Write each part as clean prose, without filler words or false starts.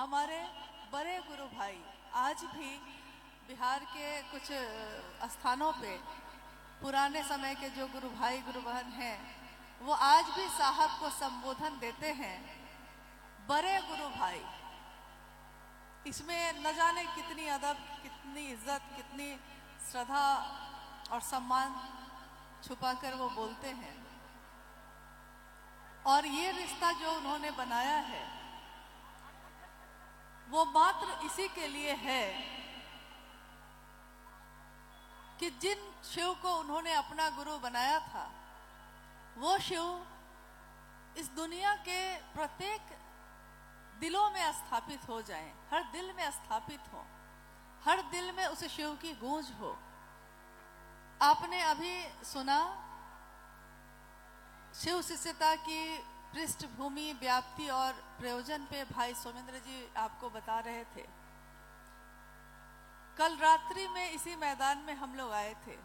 हमारे बड़े गुरु भाई आज भी बिहार के कुछ स्थानों पे पुराने समय के जो गुरु भाई गुरु बहन हैं वो आज भी साहब को संबोधन देते हैं बड़े गुरु भाई। इसमें न जाने कितनी अदब, कितनी इज्जत, कितनी श्रद्धा और सम्मान छुपाकर वो बोलते हैं। और ये रिश्ता जो उन्होंने बनाया है वो मात्र इसी के लिए है कि जिन शिव को उन्होंने अपना गुरु बनाया था वो शिव इस दुनिया के प्रत्येक दिलों में स्थापित हो जाएं, हर दिल में स्थापित हो, हर दिल में उस शिव की गूंज हो। आपने अभी सुना शिव शिष्यता की पृष्ठभूमि, व्याप्ति और प्रयोजन पे भाई सोमेंद्र जी आपको बता रहे थे। कल रात्रि में इसी मैदान में हम लोग आए थे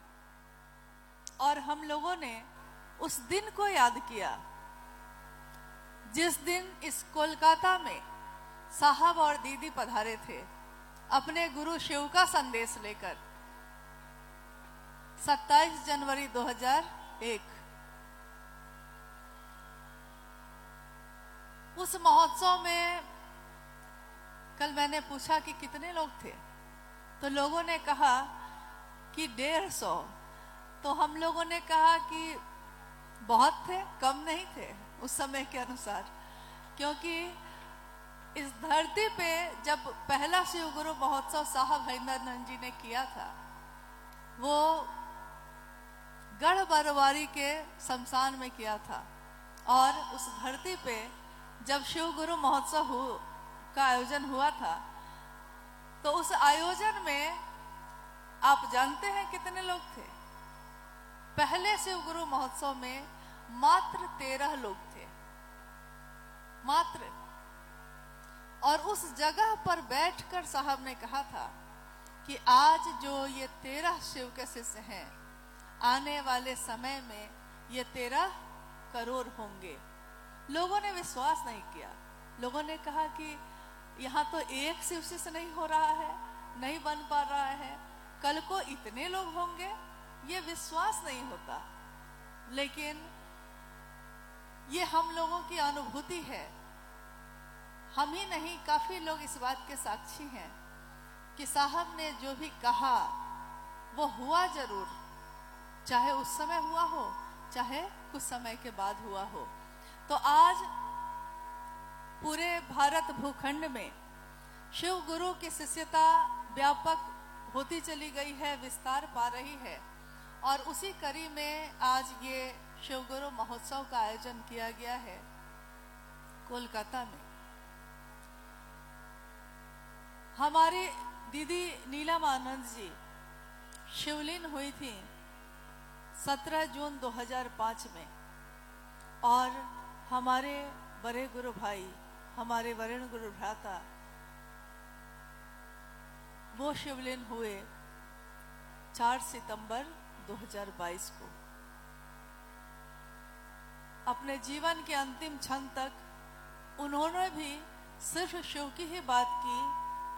और हम लोगों ने उस दिन को याद किया जिस दिन इस कोलकाता में साहब और दीदी पधारे थे अपने गुरु शिव का संदेश लेकर। 27 जनवरी 2001 उस महोत्सव में कल मैंने पूछा कि कितने लोग थे, तो लोगों ने कहा कि 150। तो हम लोगों ने कहा कि बहुत थे, कम नहीं थे उस समय के अनुसार, क्योंकि इस धरती पे जब पहला शिव गुरु महोत्सव साहब हरिंदरानंद जी ने किया था वो गढ़ बरवारी के शमशान में किया था। और उस धरती पे जब शिव गुरु महोत्सव का आयोजन हुआ था तो उस आयोजन में आप जानते हैं कितने लोग थे? पहले शिव गुरु महोत्सव में मात्र 13 लोग थे, मात्र। और उस जगह पर बैठकर साहब ने कहा था कि आज जो ये 13 शिव के शिष्य हैं आने वाले समय में ये 13 करोड़ होंगे। लोगों ने विश्वास नहीं किया। लोगों ने कहा कि यहाँ तो एक शिव शिष्य नहीं हो रहा है, नहीं बन पा रहा है, कल को इतने लोग होंगे, ये विश्वास नहीं होता। लेकिन ये हम लोगों की अनुभूति है। हम ही नहीं, काफी लोग इस बात के साक्षी हैं कि साहब ने जो भी कहा वो हुआ जरूर, चाहे उस समय हुआ हो चाहे कुछ समय के बाद हुआ हो। तो आज पूरे भारत भूखंड में शिव गुरु की शिष्यता व्यापक होती चली गई है, विस्तार पा रही है। और उसी कड़ी में आज ये शिव गुरु महोत्सव का आयोजन किया गया है कोलकाता में। हमारी दीदी नीलम आनंद जी शिवलीन हुई थी 17 जून 2005 में। और हमारे बड़े गुरु भाई, हमारे वरुण गुरु भ्राता, वो शिवलीन हुए 4 सितंबर 2022 को। अपने जीवन के अंतिम क्षण तक उन्होंने भी सिर्फ शिव की ही बात की,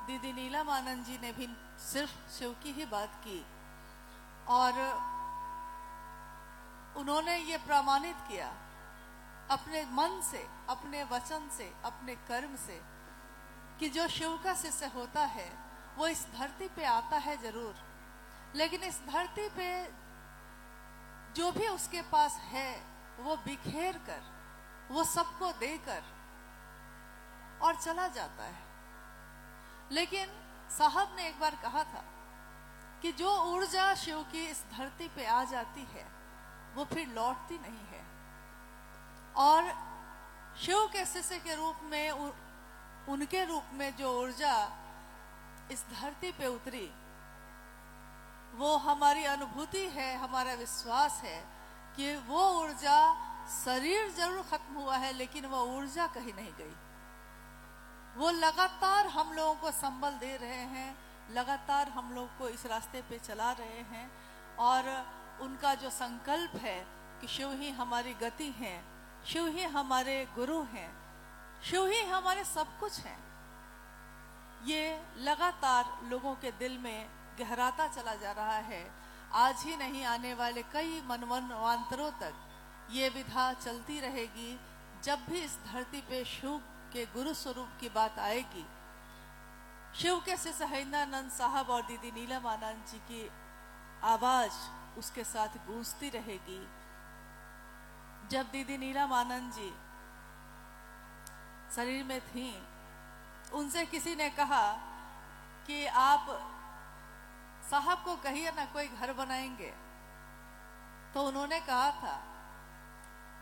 दीदी नीलम आनंद जी ने भी सिर्फ शिव की ही बात की। और उन्होंने ये प्रमाणित किया अपने मन से, अपने वचन से, अपने कर्म से कि जो शिव का शिष्य होता है वो इस धरती पे आता है जरूर, लेकिन इस धरती पे जो भी उसके पास है वो बिखेर कर, वो सबको देकर और चला जाता है। लेकिन साहब ने एक बार कहा था कि जो ऊर्जा शिव की इस धरती पे आ जाती है वो फिर लौटती नहीं है। और शिव के शिष्य के रूप में उनके रूप में जो ऊर्जा इस धरती पे उतरी वो हमारी अनुभूति है, हमारा विश्वास है कि वो ऊर्जा, शरीर जरूर खत्म हुआ है लेकिन वो ऊर्जा कहीं नहीं गई। वो लगातार हम लोगों को संबल दे रहे हैं, लगातार हम लोग को इस रास्ते पे चला रहे हैं। और उनका जो संकल्प है कि शिव ही हमारी गति है, शिव ही हमारे गुरु हैं, शिव ही हमारे सब कुछ हैं, ये लगातार लोगों के दिल में गहराता चला जा रहा है। आज ही नहीं, आने वाले कई मनवंतरों तक ये विधा चलती रहेगी। जब भी इस धरती पे शिव के गुरु स्वरूप की बात आएगी, शिव के शिष्य हरिंद्रानंद साहब और दीदी नीलम आनंद जी की आवाज उसके साथ गूंजती रहेगी। जब दीदी नीलम आनंद जी शरीर में थीं, उनसे किसी ने कहा कि आप साहब को कहिए ना कोई घर बनाएंगे, तो उन्होंने कहा था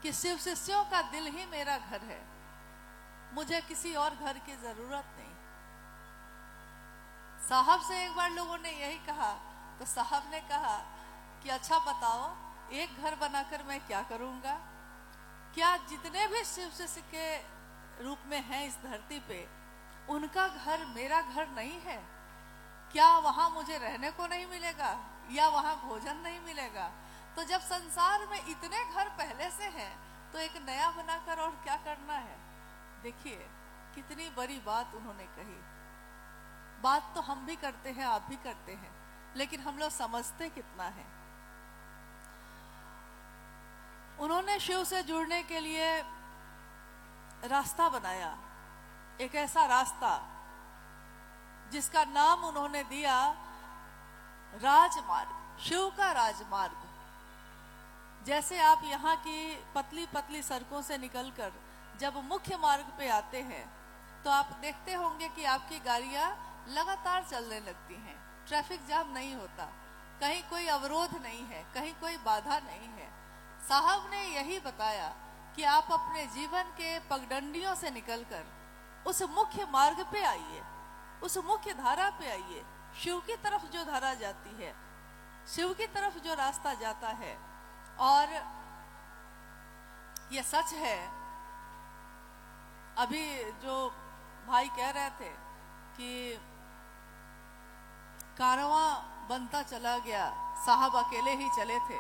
कि शिव शिष्यों का दिल ही मेरा घर है, मुझे किसी और घर की जरूरत नहीं। साहब से एक बार लोगों ने यही कहा, तो साहब ने कहा कि अच्छा बताओ, एक घर बनाकर मैं क्या करूंगा? क्या जितने भी शिव शिष्य के रूप में हैं इस धरती पे, उनका घर मेरा घर नहीं है? क्या वहां मुझे रहने को नहीं मिलेगा या वहां भोजन नहीं मिलेगा? तो जब संसार में इतने घर पहले से हैं, तो एक नया बनाकर और क्या करना है? देखिए कितनी बड़ी बात उन्होंने कही। बात तो हम भी करते हैं, आप भी करते हैं, लेकिन हम लोग समझते कितना है। उन्होंने शिव से जुड़ने के लिए रास्ता बनाया, एक ऐसा रास्ता जिसका नाम उन्होंने दिया राजमार्ग, शिव का राजमार्ग। जैसे आप यहाँ की पतली पतली सड़कों से निकलकर जब मुख्य मार्ग पे आते हैं, तो आप देखते होंगे कि आपकी गाड़ियां लगातार चलने लगती हैं, ट्रैफिक जाम नहीं होता, कहीं कोई अवरोध नहीं है, कहीं कोई बाधा नहीं है। साहब ने यही बताया कि आप अपने जीवन के पगडंडियों से निकलकर उस मुख्य मार्ग पे आइए, उस मुख्य धारा पे आइए, शिव की तरफ जो धारा जाती है, शिव की तरफ जो रास्ता जाता है। और ये सच है, अभी जो भाई कह रहे थे कि कारवां बनता चला गया, साहब अकेले ही चले थे।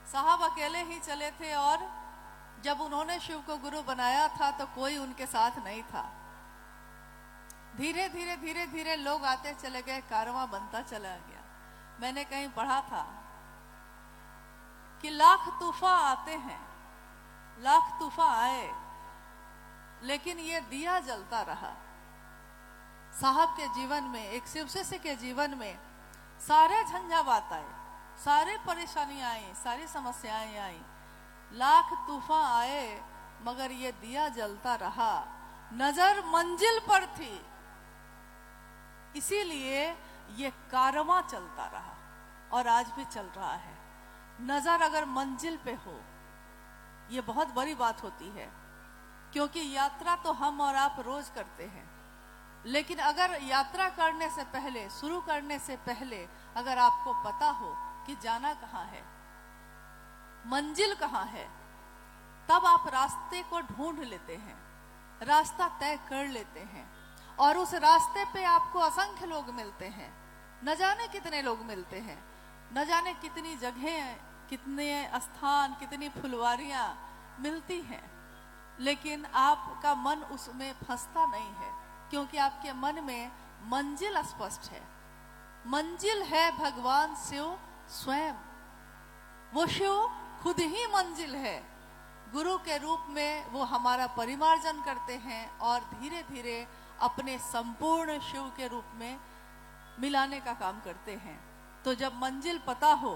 साहब अकेले ही चले थे, और जब उन्होंने शिव को गुरु बनाया था तो कोई उनके साथ नहीं था। धीरे धीरे धीरे धीरे लोग आते चले गए, कारवां बनता चला गया। मैंने कहीं पढ़ा था कि लाख तूफान आते हैं, लाख तूफान आए, लेकिन ये दिया जलता रहा। साहब के जीवन में, एक शिव शिष्य के जीवन में सारे झंझावात आए, सारे परेशानियां आई, सारी समस्याएं आई, लाख तूफान आए, मगर ये दिया जलता रहा। नजर मंजिल पर थी, इसीलिए ये कारवां चलता रहा और आज भी चल रहा है। नजर अगर मंजिल पे हो, ये बहुत बड़ी बात होती है, क्योंकि यात्रा तो हम और आप रोज करते हैं, लेकिन अगर यात्रा करने से पहले, शुरू करने से पहले अगर आपको पता हो कि जाना कहाँ है, मंजिल कहाँ है, तब आप रास्ते को ढूंढ लेते हैं, रास्ता तय कर लेते हैं, और उस रास्ते पे आपको असंख्य लोग मिलते हैं। न जाने कितने लोग मिलते हैं, न जाने कितनी जगहें, कितने स्थान, कितनी फुलवारियां मिलती हैं, लेकिन आपका मन उसमें फंसता नहीं है, क्योंकि आपके मन में मंजिल स्पष्ट है। मंजिल है भगवान शिव स्वयं, वो शिव खुद ही मंजिल है। गुरु के रूप में वो हमारा परिमार्जन करते हैं और धीरे धीरे अपने संपूर्ण शिव के रूप में मिलाने का काम करते हैं। तो जब मंजिल पता हो,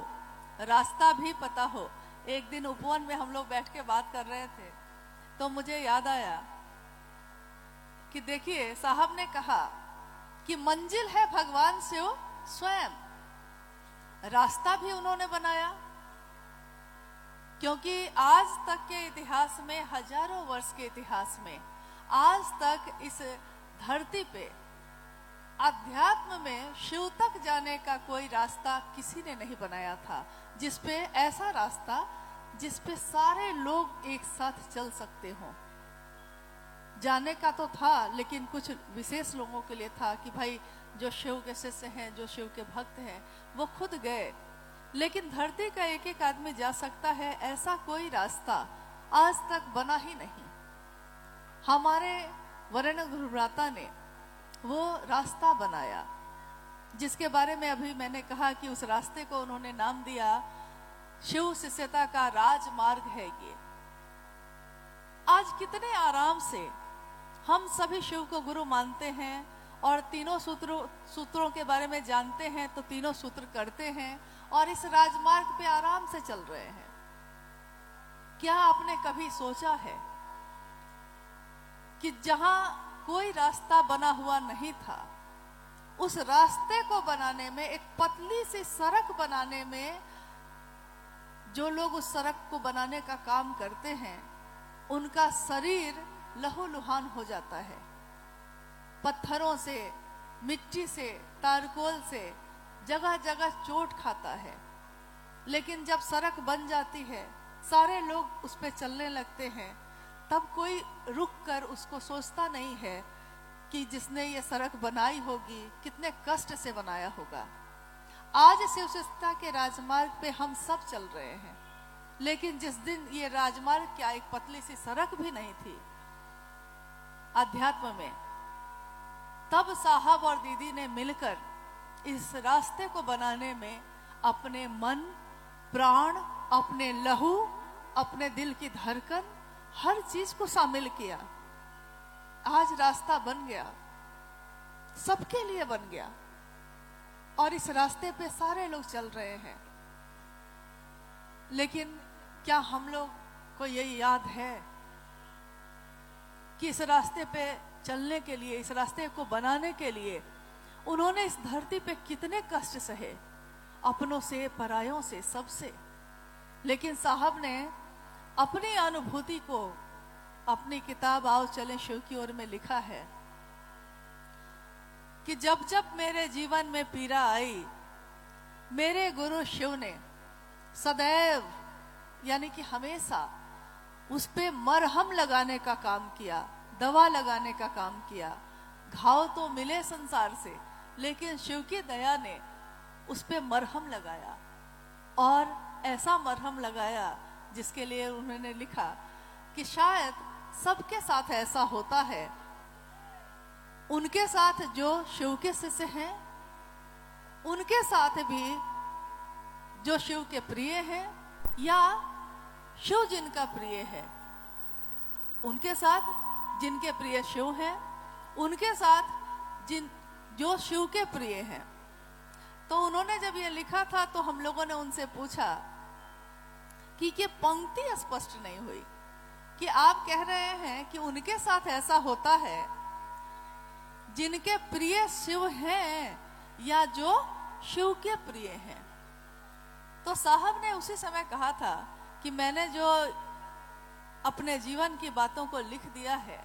रास्ता भी पता हो। एक दिन उपवन में हम लोग बैठ के बात कर रहे थे, तो मुझे याद आया कि देखिए, साहब ने कहा कि मंजिल है भगवान शिव स्वयं, रास्ता भी उन्होंने बनाया, क्योंकि आज तक के इतिहास में, हजारों वर्ष के इतिहास में, आज तक इस धरती पे अध्यात्म में शिव तक जाने का कोई रास्ता किसी ने नहीं बनाया था, जिसपे ऐसा रास्ता जिसपे सारे लोग एक साथ चल सकते हों। जाने का तो था, लेकिन कुछ विशेष लोगों के लिए था कि भाई जो शिव के शिष्य हैं, जो शिव के भक्त हैं, वो खुद गए। लेकिन धरती का एक एक आदमी जा सकता है, ऐसा कोई रास्ता आज तक बना ही नहीं। हमारे वरेण्य गुरुभ्राता ने वो रास्ता बनाया जिसके बारे में अभी मैंने कहा कि उस रास्ते को उन्होंने नाम दिया शिव शिष्यता का राजमार्ग है ये। आज कितने आराम से हम सभी शिव को गुरु मानते हैं और तीनों सूत्रों के बारे में जानते हैं, तो तीनों सूत्र करते हैं और इस राजमार्ग पे आराम से चल रहे हैं। क्या आपने कभी सोचा है कि जहां कोई रास्ता बना हुआ नहीं था, उस रास्ते को बनाने में, एक पतली सी सड़क बनाने में, जो लोग उस सड़क को बनाने का काम करते हैं उनका शरीर लहूलुहान हो जाता है। पत्थरों से, मिट्टी से, तारकोल से जगह जगह चोट खाता है। लेकिन जब सड़क बन जाती है, सारे लोग उस पे चलने लगते हैं, तब कोई रुक कर उसको सोचता नहीं है कि जिसने ये सड़क बनाई होगी कितने कष्ट से बनाया होगा। आज शिव शिष्यता के राजमार्ग पे हम सब चल रहे हैं, लेकिन जिस दिन ये राजमार्ग क्या एक पतली सी सड़क भी नहीं थी अध्यात्म में, तब साहब और दीदी ने मिलकर इस रास्ते को बनाने में अपने मन, प्राण, अपने लहू, अपने दिल की धड़कन, हर चीज को शामिल किया। आज रास्ता बन गया, सबके लिए बन गया और इस रास्ते पे सारे लोग चल रहे हैं। लेकिन क्या हम लोग को यही याद है कि इस रास्ते पे चलने के लिए, इस रास्ते को बनाने के लिए उन्होंने इस धरती पे कितने कष्ट सहे, अपनों से, परायों से, सबसे। लेकिन साहब ने अपनी अनुभूति को अपनी किताब आओ चलें शिव की ओर में लिखा है कि जब जब मेरे जीवन में पीड़ा आई, मेरे गुरु शिव ने सदैव, यानी कि हमेशा उस पे मरहम लगाने का काम किया, दवा लगाने का काम किया। घाव तो मिले संसार से, लेकिन शिव की दया ने उस पे मरहम लगाया, और ऐसा मरहम लगाया जिसके लिए उन्होंने लिखा कि शायद सबके साथ ऐसा होता है, उनके साथ जो शिव के शिष्य हैं, उनके साथ भी जो शिव के प्रिय हैं, या शिव जिनका प्रिय है, उनके साथ जिनके प्रिय शिव हैं, उनके साथ जो शिव के प्रिय हैं। तो उन्होंने जब ये लिखा था तो हम लोगों ने उनसे पूछा कि ये पंक्ति स्पष्ट नहीं हुई कि आप कह रहे हैं कि उनके साथ ऐसा होता है जिनके प्रिय शिव हैं या जो शिव के प्रिय हैं। तो साहब ने उसी समय कहा था कि मैंने जो अपने जीवन की बातों को लिख दिया है,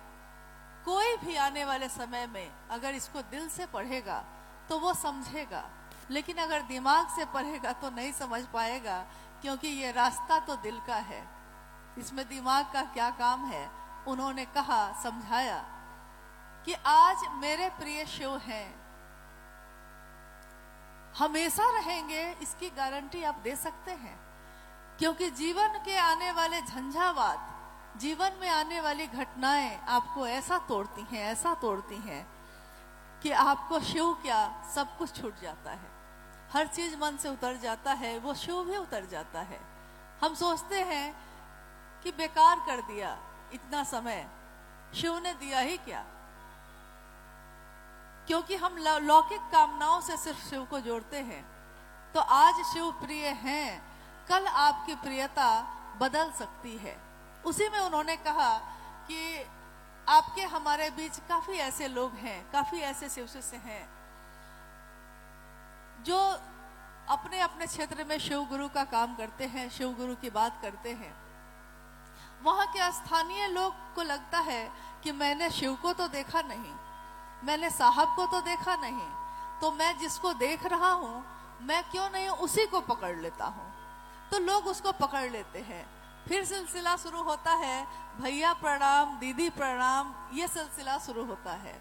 कोई भी आने वाले समय में अगर इसको दिल से पढ़ेगा तो वो समझेगा, लेकिन अगर दिमाग से पढ़ेगा तो नहीं समझ पाएगा, क्योंकि ये रास्ता तो दिल का है, इसमें दिमाग का क्या काम है। उन्होंने कहा, समझाया कि आज मेरे प्रिय शिव हैं, हमेशा रहेंगे, इसकी गारंटी आप दे सकते हैं, क्योंकि जीवन के आने वाले झंझावात, जीवन में आने वाली घटनाएं आपको ऐसा तोड़ती हैं कि आपको शिव क्या, सब कुछ छूट जाता है, हर चीज मन से उतर जाता है, वो शिव भी उतर जाता है। हम सोचते हैं कि बेकार कर दिया इतना समय, शिव ने दिया ही क्या, क्योंकि हम लौकिक कामनाओं से सिर्फ शिव को जोड़ते हैं। तो आज शिव प्रिय हैं, कल आपकी प्रियता बदल सकती है। उसी में उन्होंने कहा कि आपके हमारे बीच काफी ऐसे लोग हैं, काफी ऐसे शिव शिष्य हैं जो अपने अपने क्षेत्र में शिव गुरु का काम करते हैं, शिव गुरु की बात करते हैं। वहां के स्थानीय लोग को लगता है कि मैंने शिव को तो देखा नहीं, मैंने साहब को तो देखा नहीं, तो मैं जिसको देख रहा हूं मैं क्यों नहीं उसी को पकड़ लेता हूं। तो लोग उसको पकड़ लेते हैं, फिर सिलसिला शुरू होता है, भैया प्रणाम, दीदी प्रणाम, ये सिलसिला शुरू होता है।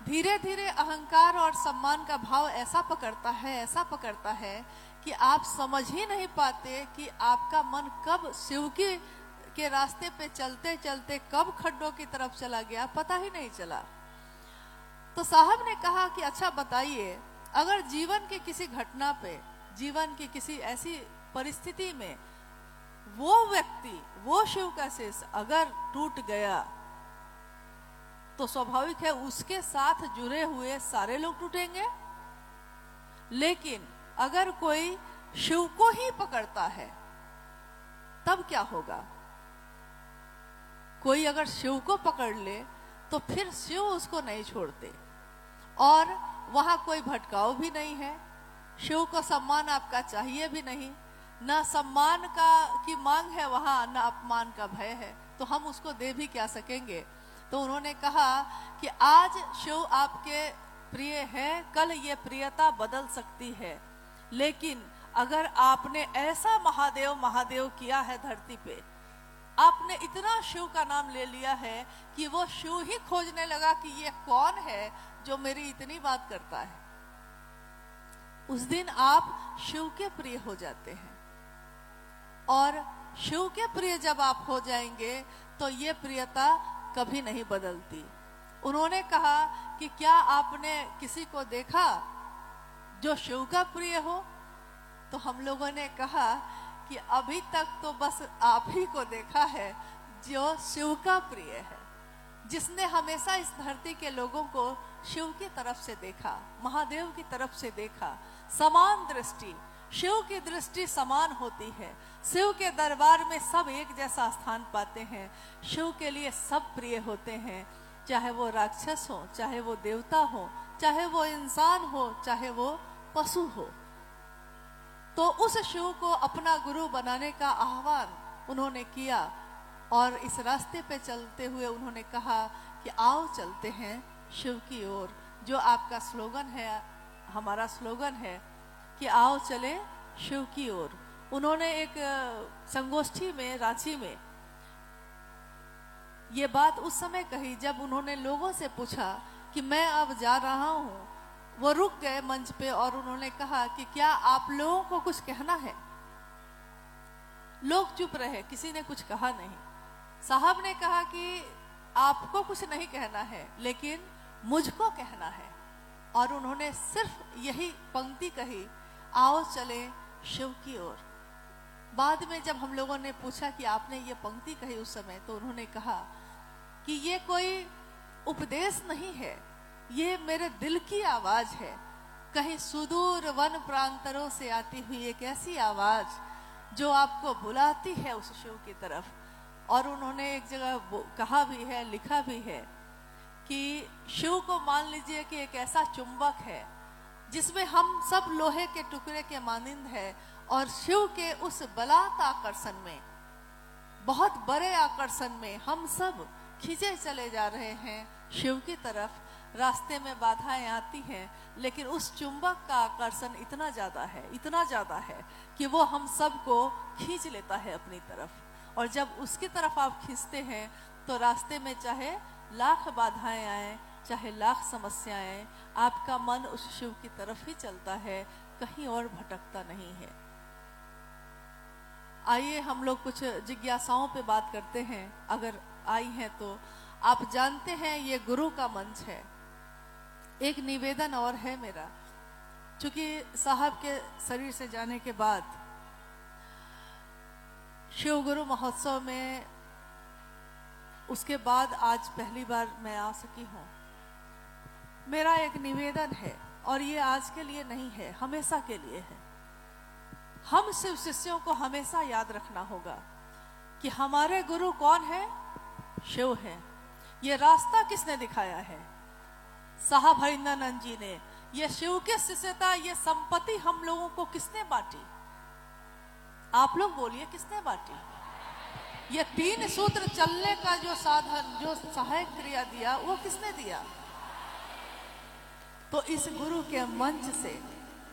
धीरे धीरे अहंकार और सम्मान का भाव ऐसा पकड़ता है कि आप समझ ही नहीं पाते कि आपका मन कब शिव के रास्ते पे चलते चलते कब खड्डों की तरफ चला गया पता ही नहीं चला। तो साहब ने कहा कि अच्छा बताइए, अगर जीवन की किसी घटना पे, जीवन की किसी ऐसी परिस्थिति में वो व्यक्ति, वो शिव का शिष्य अगर टूट गया तो स्वाभाविक है उसके साथ जुड़े हुए सारे लोग टूटेंगे। लेकिन अगर कोई शिव को ही पकड़ता है तब क्या होगा? कोई अगर शिव को पकड़ ले तो फिर शिव उसको नहीं छोड़ते, और वहां कोई भटकाव भी नहीं है। शिव को सम्मान आपका चाहिए भी नहीं, ना सम्मान की मांग है वहां, ना अपमान का भय है, तो हम उसको दे भी क्या सकेंगे। तो उन्होंने कहा कि आज शिव आपके प्रिय है, कल ये प्रियता बदल सकती है, लेकिन अगर आपने ऐसा महादेव महादेव किया है धरती पे, आपने इतना शिव का नाम ले लिया है कि वो शिव ही खोजने लगा कि ये कौन है जो मेरी इतनी बात करता है, उस दिन आप शिव के प्रिय हो जाते हैं। और शिव के प्रिय जब आप हो जाएंगे तो ये प्रियता कभी नहीं बदलती। उन्होंने कहा कि क्या आपने किसी को देखा जो शिव का प्रिय हो? तो हम लोगों ने कहा कि अभी तक तो बस आप ही को देखा है जो शिव का प्रिय है, जिसने हमेशा इस धरती के लोगों को शिव की तरफ से देखा, महादेव की तरफ से देखा। समान दृष्टि, शिव की दृष्टि समान होती है। शिव के दरबार में सब एक जैसा स्थान पाते हैं। शिव के लिए सब प्रिय होते हैं, चाहे वो राक्षस हो, चाहे वो देवता हो, चाहे वो इंसान हो, चाहे वो पशु हो। तो उस शिव को अपना गुरु बनाने का आह्वान उन्होंने किया, और इस रास्ते पे चलते हुए उन्होंने कहा कि आओ चलते हैं शिव की ओर। जो आपका स्लोगन है, हमारा स्लोगन है कि आओ चले शिव की ओर। उन्होंने एक संगोष्ठी में, रांची में, ये बात उस समय कही जब उन्होंने लोगों से पूछा कि मैं अब जा रहा हूं। वो रुक गए मंच पे और उन्होंने कहा कि क्या आप लोगों को कुछ कहना है? लोग चुप रहे, किसी ने कुछ कहा नहीं। साहब ने कहा कि आपको कुछ नहीं कहना है, लेकिन मुझको कहना है। और उन्होंने सिर्फ यही पंक्ति कही, आओ चले शिव की ओर। बाद में जब हम लोगों ने पूछा कि आपने ये पंक्ति कही उस समय, तो उन्होंने कहा कि ये कोई उपदेश नहीं है, ये मेरे दिल की आवाज है, कहीं सुदूर वन प्रांतरों से आती हुई एक ऐसी आवाज जो आपको बुलाती है उस शिव की तरफ। और उन्होंने एक जगह कहा भी है, लिखा भी है कि शिव को मान लीजिए कि एक ऐसा चुंबक है जिसमें हम सब लोहे के टुकड़े के मानिंद है, और शिव के उस बलात् आकर्षण में, बहुत बड़े आकर्षण में हम सब खींचे चले जा रहे हैं शिव की तरफ। रास्ते में बाधाएं आती हैं, लेकिन उस चुंबक का आकर्षण इतना ज्यादा है, इतना ज्यादा है कि वो हम सबको खींच लेता है अपनी तरफ। और जब उसकी तरफ आप खींचते हैं तो रास्ते में चाहे लाख बाधाएं आए, चाहे लाख समस्याएं आए, आपका मन उस शिव की तरफ ही चलता है, कहीं और भटकता नहीं है। आइए हम लोग कुछ जिज्ञासाओं पे बात करते हैं, अगर आई हैं तो। आप जानते हैं ये गुरु का मंच है। एक निवेदन और है मेरा, चूंकि साहब के शरीर से जाने के बाद शिव गुरु महोत्सव में, उसके बाद आज पहली बार मैं आ सकी हूं। मेरा एक निवेदन है, और ये आज के लिए नहीं है, हमेशा के लिए है। हम शिव शिष्यों को हमेशा याद रखना होगा कि हमारे गुरु कौन है? शिव है। ये रास्ता किसने दिखाया है? साहब हरिंद्रानंद जी ने। ये शिव के शिष्यता, ये संपत्ति हम लोगों को किसने बांटी? आप लोग बोलिए, किसने बांटी? ये 3 सूत्र चलने का जो साधन, जो सहायक क्रिया दिया, वो किसने दिया? तो इस गुरु के मंच से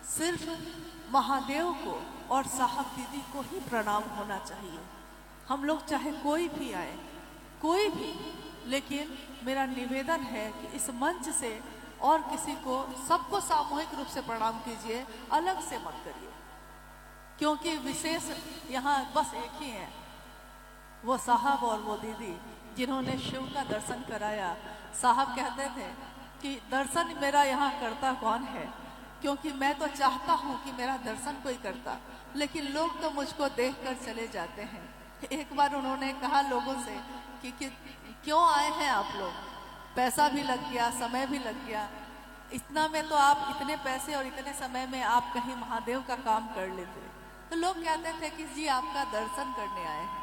सिर्फ महादेव को और साहब दीदी को ही प्रणाम होना चाहिए। हम लोग चाहे कोई भी आए, कोई भी, लेकिन मेरा निवेदन है कि इस मंच से और किसी को, सबको सामूहिक रूप से प्रणाम कीजिए, अलग से मत करिए, क्योंकि विशेष यहाँ बस एक ही है। वो साहब और वो दीदी जिन्होंने शिव का दर्शन कराया। साहब कहते थे कि दर्शन मेरा यहाँ करता कौन है, क्योंकि मैं तो चाहता हूँ कि मेरा दर्शन कोई करता, लेकिन लोग तो मुझको देखकर चले जाते हैं। एक बार उन्होंने कहा लोगों से कि क्यों आए हैं आप लोग, पैसा भी लग गया, समय भी लग गया, इतना में तो आप इतने पैसे और इतने समय में आप कहीं महादेव का काम कर लेते। तो लोग कहते थे कि जी आपका दर्शन करने आए हैं।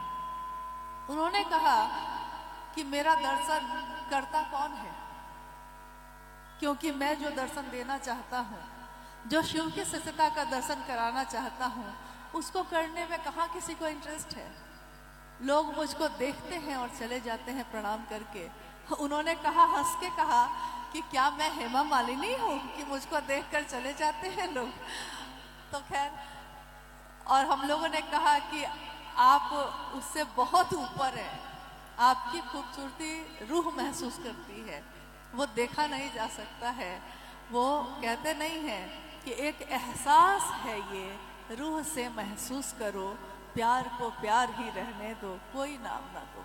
उन्होंने कहा कि मेरा दर्शन करता कौन है, क्योंकि मैं जो दर्शन देना चाहता हूँ, जो शिव की सत्यता का दर्शन कराना चाहता हूँ, उसको करने में कहाँ किसी को इंटरेस्ट है। लोग मुझको देखते हैं और चले जाते हैं प्रणाम करके। उन्होंने कहा, हंस के कहा कि क्या मैं हेमा मालिनी हूँ कि मुझको देखकर चले जाते हैं लोग। तो खैर, और हम लोगों ने कहा कि आप उससे बहुत ऊपर हैं, आपकी खूबसूरती रूह महसूस करती है, वो देखा नहीं जा सकता है। वो कहते नहीं हैं कि एक एहसास है ये, रूह से महसूस करो, प्यार को प्यार ही रहने दो, कोई नाम ना दो।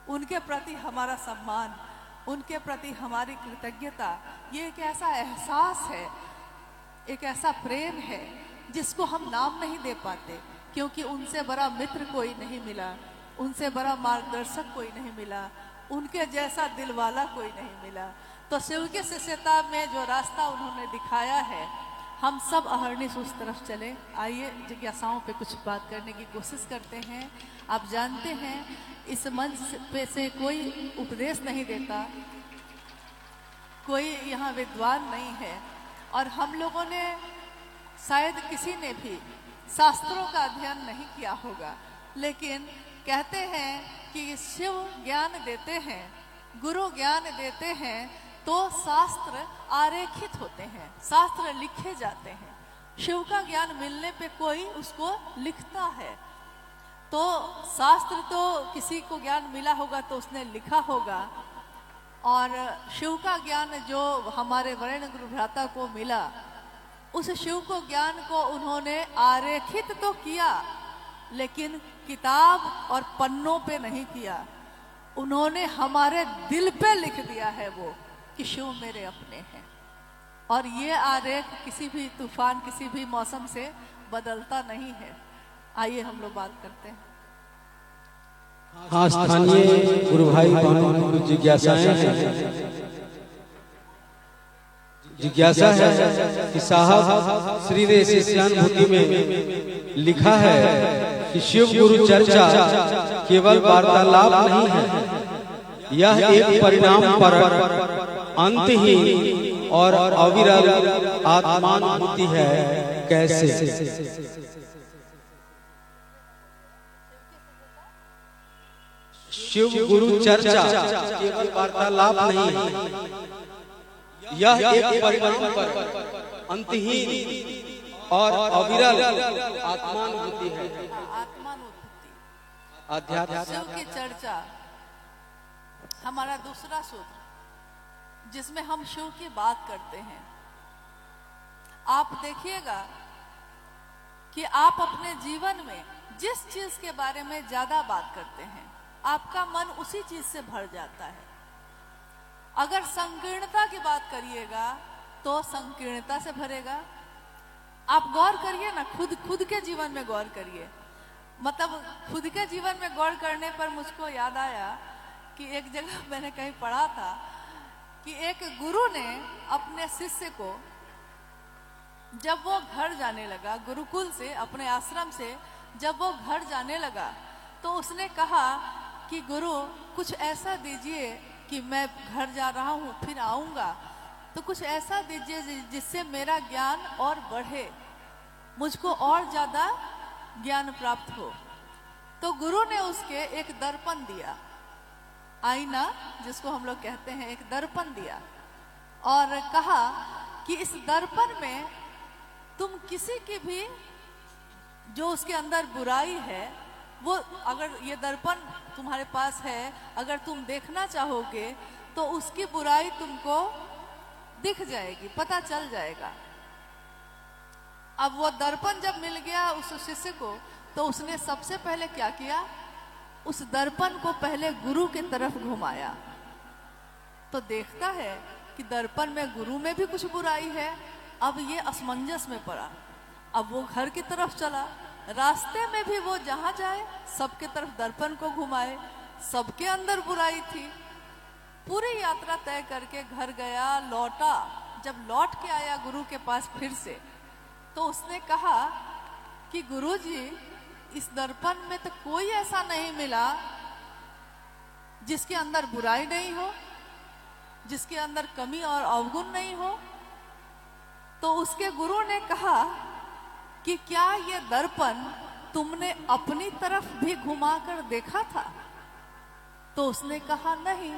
उनके प्रति हमारा सम्मान, उनके प्रति हमारी कृतज्ञता, ये एक ऐसा एहसास है, एक ऐसा प्रेम है जिसको हम नाम नहीं दे पाते, क्योंकि उनसे बड़ा मित्र कोई नहीं मिला, उनसे बड़ा मार्गदर्शक कोई नहीं मिला, उनके जैसा दिल वाला कोई नहीं मिला। तो शिव के शिष्यता में जो रास्ता उन्होंने दिखाया है, हम सब अहर्निश उस तरफ चले। आइए जिज्ञासाओं पे कुछ बात करने की कोशिश करते हैं। आप जानते हैं इस मंच पे से कोई उपदेश नहीं देता, कोई यहाँ विद्वान नहीं है, और हम लोगों ने शायद किसी ने भी शास्त्रों का अध्ययन नहीं किया होगा, लेकिन कहते हैं कि शिव ज्ञान देते हैं, गुरु ज्ञान देते हैं, तो शास्त्र आरेखित होते हैं, शास्त्र लिखे जाते हैं। शिव का ज्ञान मिलने पे कोई उसको लिखता है, तो शास्त्र तो किसी को ज्ञान मिला होगा तो उसने लिखा होगा, और शिव का ज्ञान जो हमारे वरेण्य गुरु भ्राता को मिला, उस शिव को ज्ञान को उन्होंने आरेखित तो किया, लेकिन किताब और पन्नों पे नहीं किया, उन्होंने हमारे दिल पे लिख दिया है वो कि शिव मेरे अपने हैं। और ये आरेख किसी भी तूफान, किसी भी मौसम से बदलता नहीं है। आइए हम लोग बात करते हैं। हाँ, स्थानीय गुरु भाई बहनों की जिज्ञासाएं हैं। जिज्ञासा है कि साहब श्री रे शिष्यानुभूति में लिखा है कि शिव गुरु चर्चा केवल वार्तालाप नहीं है, यह एक परिणाम पर अंतहीन और अविरल आत्मानुभूति है। कैसे? शिव गुरु चर्चा केवल वार्तालाप नहीं है, यह एक परिणाम पर अंतहीन और अविरल आत्मानुभूति है। आध्यात्म शिव की चर्चा हमारा दूसरा सूत्र, जिसमें हम शिव की बात करते हैं। आप देखिएगा कि आप अपने जीवन में जिस चीज के बारे में ज्यादा बात करते हैं, आपका मन उसी चीज से भर जाता है। अगर संकीर्णता की बात करिएगा तो संकीर्णता से भरेगा। आप गौर करिए ना, खुद के जीवन में गौर करिए। मतलब खुद के जीवन में गौर करने पर मुझको याद आया कि एक जगह मैंने कहीं पढ़ा था कि एक गुरु ने अपने शिष्य को, जब वो घर जाने लगा गुरुकुल से, अपने आश्रम से जब वो घर जाने लगा, तो उसने कहा कि गुरु कुछ ऐसा दीजिए कि मैं घर जा रहा हूँ, फिर आऊँगा, तो कुछ ऐसा दीजिए जिससे मेरा ज्ञान और बढ़े, मुझको और ज़्यादा ज्ञान प्राप्त हो। तो गुरु ने उसके एक दर्पण दिया, आईना जिसको हम लोग कहते हैं, एक दर्पण दिया, और कहा कि इस दर्पण में तुम किसी की भी जो उसके अंदर बुराई है, वो अगर ये दर्पण तुम्हारे पास है, अगर तुम देखना चाहोगे तो उसकी बुराई तुमको दिख जाएगी, पता चल जाएगा। अब वो दर्पण जब मिल गया उस शिष्य को, तो उसने सबसे पहले क्या किया, उस दर्पण को पहले गुरु की तरफ घुमाया, तो देखता है कि दर्पण में गुरु में भी कुछ बुराई है। अब ये असमंजस में पड़ा। अब वो घर की तरफ चला, रास्ते में भी वो जहां जाए सबके तरफ दर्पण को घुमाए, सबके अंदर बुराई थी। पूरी यात्रा तय करके घर गया, लौटा। जब लौट के आया गुरु के पास फिर से, तो उसने कहा कि गुरुजी, इस दर्पण में तो कोई ऐसा नहीं मिला जिसके अंदर बुराई नहीं हो, जिसके अंदर कमी और अवगुण नहीं हो। तो उसके गुरु ने कहा कि क्या ये दर्पण तुमने अपनी तरफ भी घुमाकर देखा था? तो उसने कहा नहीं।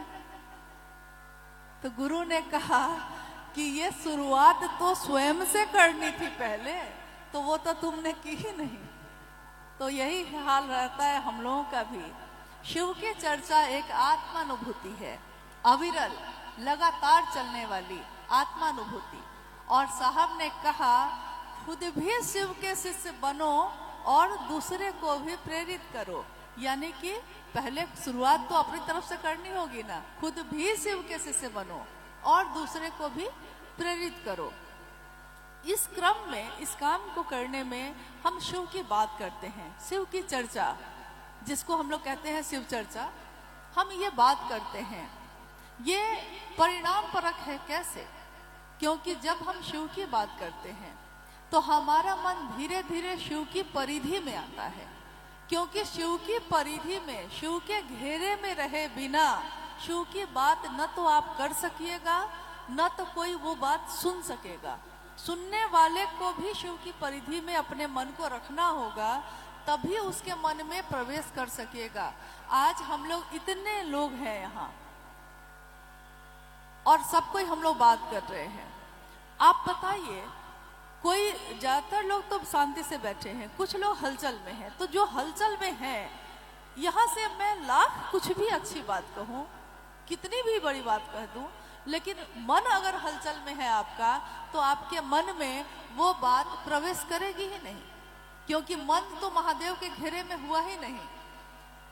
तो गुरु ने कहा कि ये शुरुआत तो स्वयं से करनी थी पहले, तो वो तो तुमने की ही नहीं। तो यही हाल रहता है हम लोगों का भी। शिव की चर्चा एक आत्मानुभूति है, अविरल लगातार चलने वाली आत्मानुभूति। और साहब ने कहा, खुद भी शिव के शिष्य बनो और दूसरे को भी प्रेरित करो। यानी कि पहले शुरुआत तो अपनी तरफ से करनी होगी ना। खुद भी शिव के शिष्य बनो और दूसरे को भी प्रेरित करो। इस क्रम में, इस काम को करने में हम शिव की बात करते हैं, शिव की चर्चा, जिसको हम लोग कहते हैं शिव चर्चा, हम ये बात करते हैं। ये परिणाम परक है। कैसे? क्योंकि जब हम शिव की बात करते हैं तो हमारा मन धीरे धीरे शिव की परिधि में आता है। क्योंकि शिव की परिधि में, शिव के घेरे में रहे बिना शिव की बात न तो आप कर सकिएगा, न तो कोई वो बात सुन सकेगा। सुनने वाले को भी शिव की परिधि में अपने मन को रखना होगा, तभी उसके मन में प्रवेश कर सकेगा। आज हम लोग इतने लोग हैं यहाँ और सब कोई हम लोग बात कर रहे हैं। आप बताइए, कोई ज्यादातर लोग तो शांति से बैठे हैं, कुछ लोग हलचल में हैं। तो जो हलचल में हैं, यहाँ से मैं लाख कुछ भी अच्छी बात कहूँ, कितनी भी बड़ी बात कह दूँ, लेकिन मन अगर हलचल में है आपका, तो आपके मन में वो बात प्रवेश करेगी ही नहीं। क्योंकि मन तो महादेव के घेरे में हुआ ही नहीं,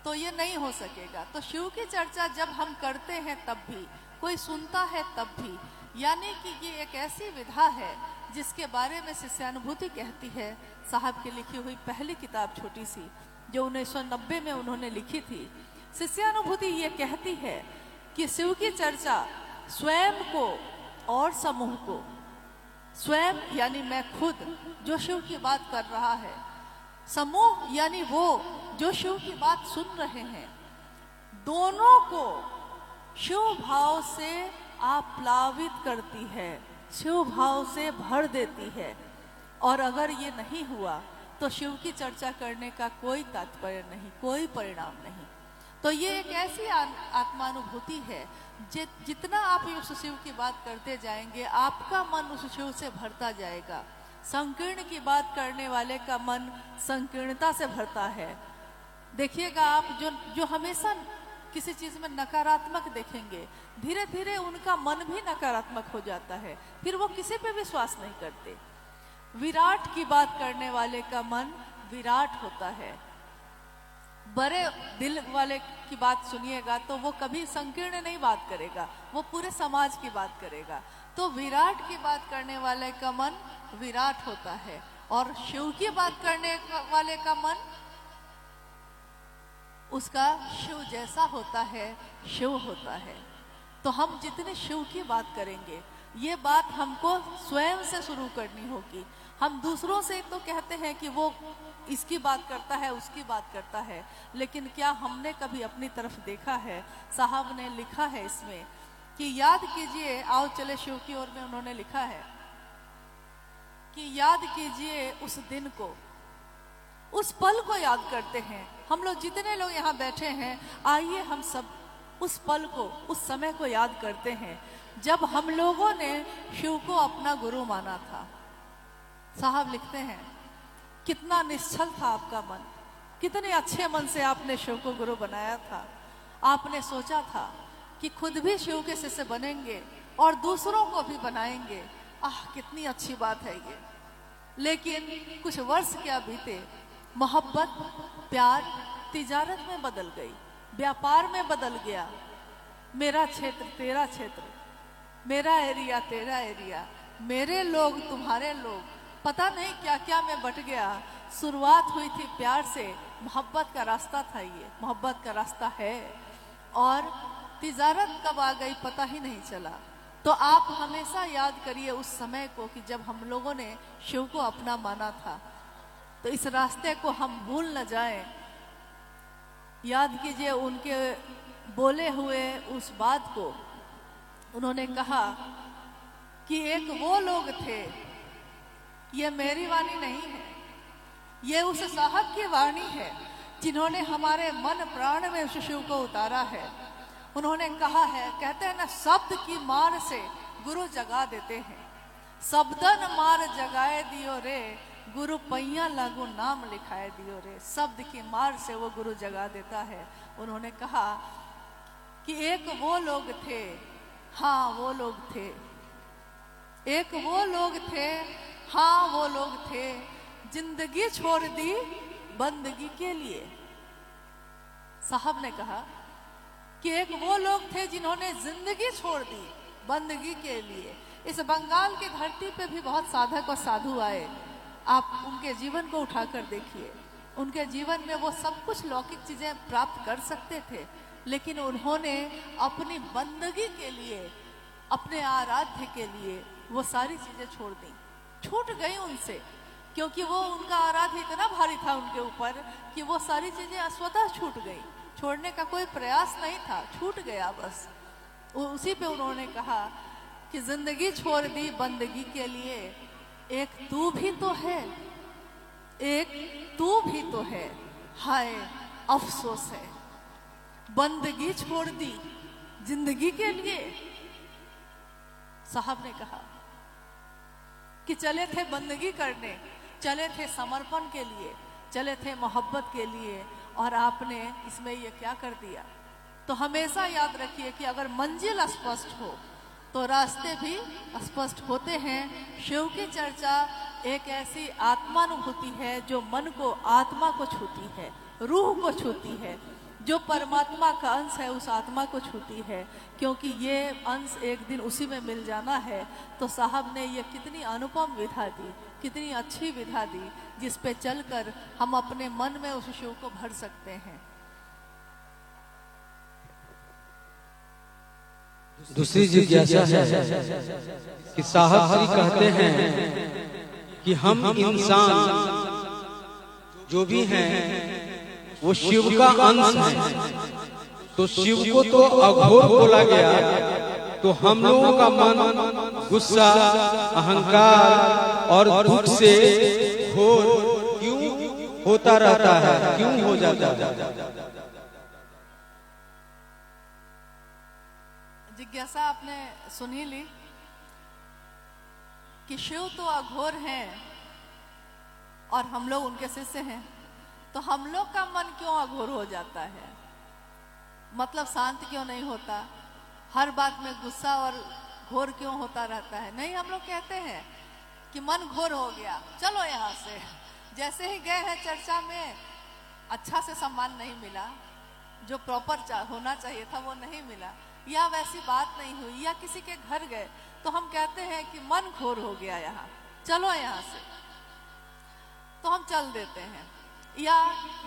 तो ये नहीं हो सकेगा। तो शिव की चर्चा जब हम करते हैं तब भी, कोई सुनता है तब भी, यानी कि ये एक ऐसी विधा है जिसके बारे में शिष्यानुभूति कहती है। साहब की लिखी हुई पहली किताब छोटी सी, जो 1990 में उन्होंने लिखी थी। शिष्यानुभूति ये कहती है कि शिव की चर्चा स्वयं को और समूह को, स्वयं यानी मैं खुद जो शिव की बात कर रहा है, समूह यानी वो जो शिव की बात सुन रहे हैं, दोनों को शिव भाव से आप्लावित करती है, शिव भाव से भर देती है। और अगर ये नहीं हुआ तो शिव की चर्चा करने का कोई तात्पर्य नहीं, कोई परिणाम नहीं। तो ये एक ऐसी आत्मानुभूति है, जितना आप उस शिव की बात करते जाएंगे, आपका मन उस शिव से भरता जाएगा। संकीर्ण की बात करने वाले का मन संकीर्णता से भरता है। देखिएगा आप, जो हमेशा किसी चीज में नकारात्मक देखेंगे, धीरे धीरे उनका मन भी नकारात्मक हो जाता है, फिर वो किसी पे विश्वास नहीं करते। विराट की बात करने वाले का मन विराट होता है। बड़े दिल वाले की बात सुनिएगा तो वो कभी संकीर्ण नहीं बात करेगा, वो पूरे समाज की बात करेगा। तो विराट की बात करने वाले का मन विराट होता है, और शिव की बात करने वाले का मन उसका शिव जैसा होता है, शिव होता है। तो हम जितने शिव की बात करेंगे, ये बात हमको स्वयं से शुरू करनी होगी। हम दूसरों से तो कहते हैं कि वो इसकी बात करता है, उसकी बात करता है, लेकिन क्या हमने कभी अपनी तरफ देखा है? साहब ने लिखा है इसमें कि याद कीजिए, आओ चले शिव की ओर में उन्होंने लिखा है कि याद कीजिए उस दिन को, उस पल को याद करते हैं। हम लोग जितने लोग यहाँ बैठे हैं, आइए हम सब उस पल को, उस समय को याद करते हैं जब हम लोगों ने शिव को अपना गुरु माना था। साहब लिखते हैं, कितना निश्चल था आपका मन, कितने अच्छे मन से आपने शिव को गुरु बनाया था। आपने सोचा था कि खुद भी शिव के शिष्य बनेंगे और दूसरों को भी बनाएंगे। आह, कितनी अच्छी बात है ये। लेकिन कुछ वर्ष क्या बीते, मोहब्बत, प्यार तिजारत में बदल गई, व्यापार में बदल गया। मेरा क्षेत्र तेरा क्षेत्र, मेरा एरिया तेरा एरिया, मेरे लोग तुम्हारे लोग, पता नहीं क्या क्या में बट गया। शुरुआत हुई थी प्यार से, मोहब्बत का रास्ता था ये, मोहब्बत का रास्ता है, और तिजारत कब आ गई पता ही नहीं चला। तो आप हमेशा याद करिए उस समय को कि जब हम लोगों ने शिव को अपना माना था। तो इस रास्ते को हम भूल न जाएं। याद कीजिए उनके बोले हुए उस बात को। उन्होंने कहा कि एक वो लोग थे, ये मेरी वाणी नहीं है, ये उस साहब की वाणी है जिन्होंने हमारे मन प्राण में उस शिव को उतारा है। उन्होंने कहा है, कहते हैं ना, शब्द की मार से गुरु जगा देते हैं, शब्दन मार जगाए दियो रे, गुरु पैया लागू नाम लिखाए दियो रे। शब्द की मार से वो गुरु जगा देता है। उन्होंने कहा कि एक वो लोग थे, हाँ वो लोग थे, एक वो लोग थे, हाँ वो लोग थे, जिंदगी छोड़ दी बंदगी के लिए। साहब ने कहा कि एक वो लोग थे जिन्होंने जिंदगी छोड़ दी बंदगी के लिए। इस बंगाल की धरती पे भी बहुत साधक और साधु आए। आप उनके जीवन को उठाकर देखिए। उनके जीवन में वो सब कुछ लौकिक चीजें प्राप्त कर सकते थे, लेकिन उन्होंने अपनी बंदगी के लिए, अपने आराध्य के लिए वो सारी चीजें छोड़ दी, छूट गई उनसे, क्योंकि वो उनका आराध्य इतना भारी था उनके ऊपर कि वो सारी चीजें स्वतः छूट गई। छोड़ने का कोई प्रयास नहीं था, छूट गया बस। उसी पे उन्होंने कहा कि जिंदगी छोड़ दी बंदगी के लिए, एक तू भी तो है, एक तू भी तो है, हाय अफसोस है, बंदगी छोड़ दी जिंदगी के लिए। साहब ने कहा कि चले थे बंदगी करने, चले थे समर्पण के लिए, चले थे मोहब्बत के लिए, और आपने इसमें ये क्या कर दिया। तो हमेशा याद रखिए कि अगर मंजिल स्पष्ट हो तो रास्ते भी स्पष्ट होते हैं। शिव की चर्चा एक ऐसी आत्मानुभूति है जो मन को, आत्मा को छूती है, रूह को छूती है, जो परमात्मा का अंश है उस आत्मा को छूती है, क्योंकि ये अंश एक दिन उसी में मिल जाना है। तो साहब ने ये कितनी अनुपम विधा दी, कितनी अच्छी विधा दी, जिस पे चलकर हम अपने मन में उस शिव को भर सकते हैं। दूसरी जिज्ञासा है कि साहब श्री कहते हैं कि हम इंसान जो भी हैं वो शिव का अंश है। तो शिव को तो अघोर बोला गया, तो हम लोगों का मन गुस्सा, अहंकार और दुख से घोर क्यों होता रहता है, क्यों हो जाता है? जिज्ञासा आपने सुनी ली कि शिव तो अघोर हैं और हम लोग उनके शिष्य हैं, तो हम लोग का मन क्यों अघोर हो जाता है? मतलब शांत क्यों नहीं होता? हर बात में गुस्सा और घोर क्यों होता रहता है? नहीं, हम लोग कहते हैं कि मन घोर हो गया, चलो यहाँ से। जैसे ही गए हैं चर्चा में, अच्छा से सम्मान नहीं मिला, जो प्रॉपर होना चाहिए था वो नहीं मिला, या वैसी बात नहीं हुई, या किसी के घर गए तो हम कहते हैं कि मन घोर हो गया, यहाँ चलो यहाँ से, तो हम चल देते हैं। या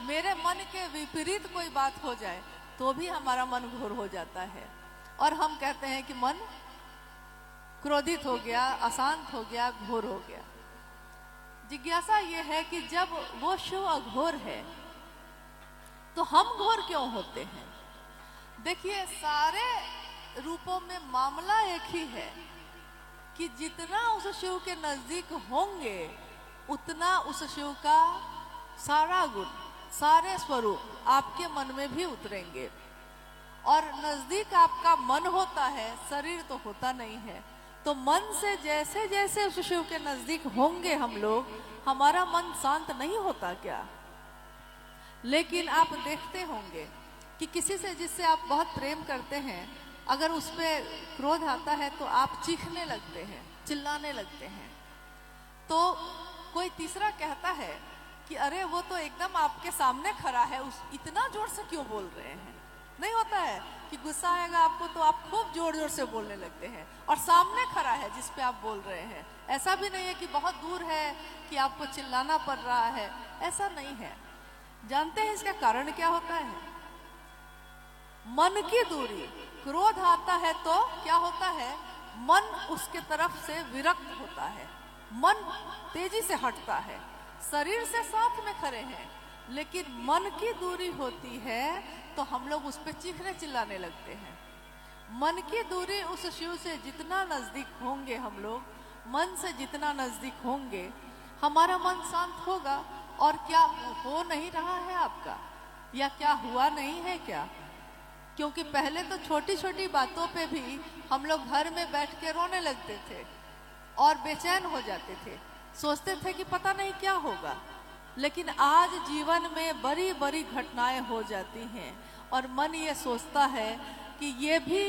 मेरे मन के विपरीत कोई बात हो जाए तो भी हमारा मन घोर हो जाता है, और हम कहते हैं कि मन क्रोधित हो गया, अशांत हो गया, घोर हो गया। जिज्ञासा ये है कि जब वो शिव अघोर है तो हम घोर क्यों होते हैं? देखिए, सारे रूपों में मामला एक ही है कि जितना उस शिव के नजदीक होंगे उतना उस शिव का सारा गुण, सारे स्वरूप आपके मन में भी उतरेंगे। और नजदीक आपका मन होता है, शरीर तो होता नहीं है। तो मन से जैसे जैसे उस शिव के नजदीक होंगे हम लोग, हमारा मन शांत नहीं होता क्या? लेकिन आप देखते होंगे कि किसी से जिससे आप बहुत प्रेम करते हैं, अगर उस पर क्रोध आता है तो आप चीखने लगते हैं, चिल्लाने लगते हैं। तो कोई तीसरा कहता है कि अरे वो तो एकदम आपके सामने खड़ा है, उस इतना जोर से क्यों बोल रहे हैं। नहीं होता है कि गुस्सा आएगा आपको तो आप खूब जोर जोर से बोलने लगते हैं, और सामने खड़ा है जिस पे आप बोल रहे हैं। ऐसा भी नहीं है कि बहुत दूर है कि आपको चिल्लाना पड़ रहा है, ऐसा नहीं है। जानते हैं इसका कारण क्या होता है? मन की दूरी। क्रोध आता है तो क्या होता है? मन उसके तरफ से विरक्त होता है, मन तेजी से हटता है। शरीर से साथ में खड़े हैं, लेकिन मन की दूरी होती है तो हम लोग उस पर चीखने चिल्लाने लगते हैं। मन की दूरी, उस शिव से जितना नजदीक होंगे हम लोग, मन से जितना नजदीक होंगे, हमारा मन शांत होगा। और क्या हो नहीं रहा है आपका, या क्या हुआ नहीं है क्या? क्योंकि पहले तो छोटी छोटी बातों पे भी हम लोग घर में बैठ के रोने लगते थे और बेचैन हो जाते थे, सोचते थे कि पता नहीं क्या होगा। लेकिन आज जीवन में बड़ी बड़ी घटनाएं हो जाती हैं और मन ये सोचता है कि ये भी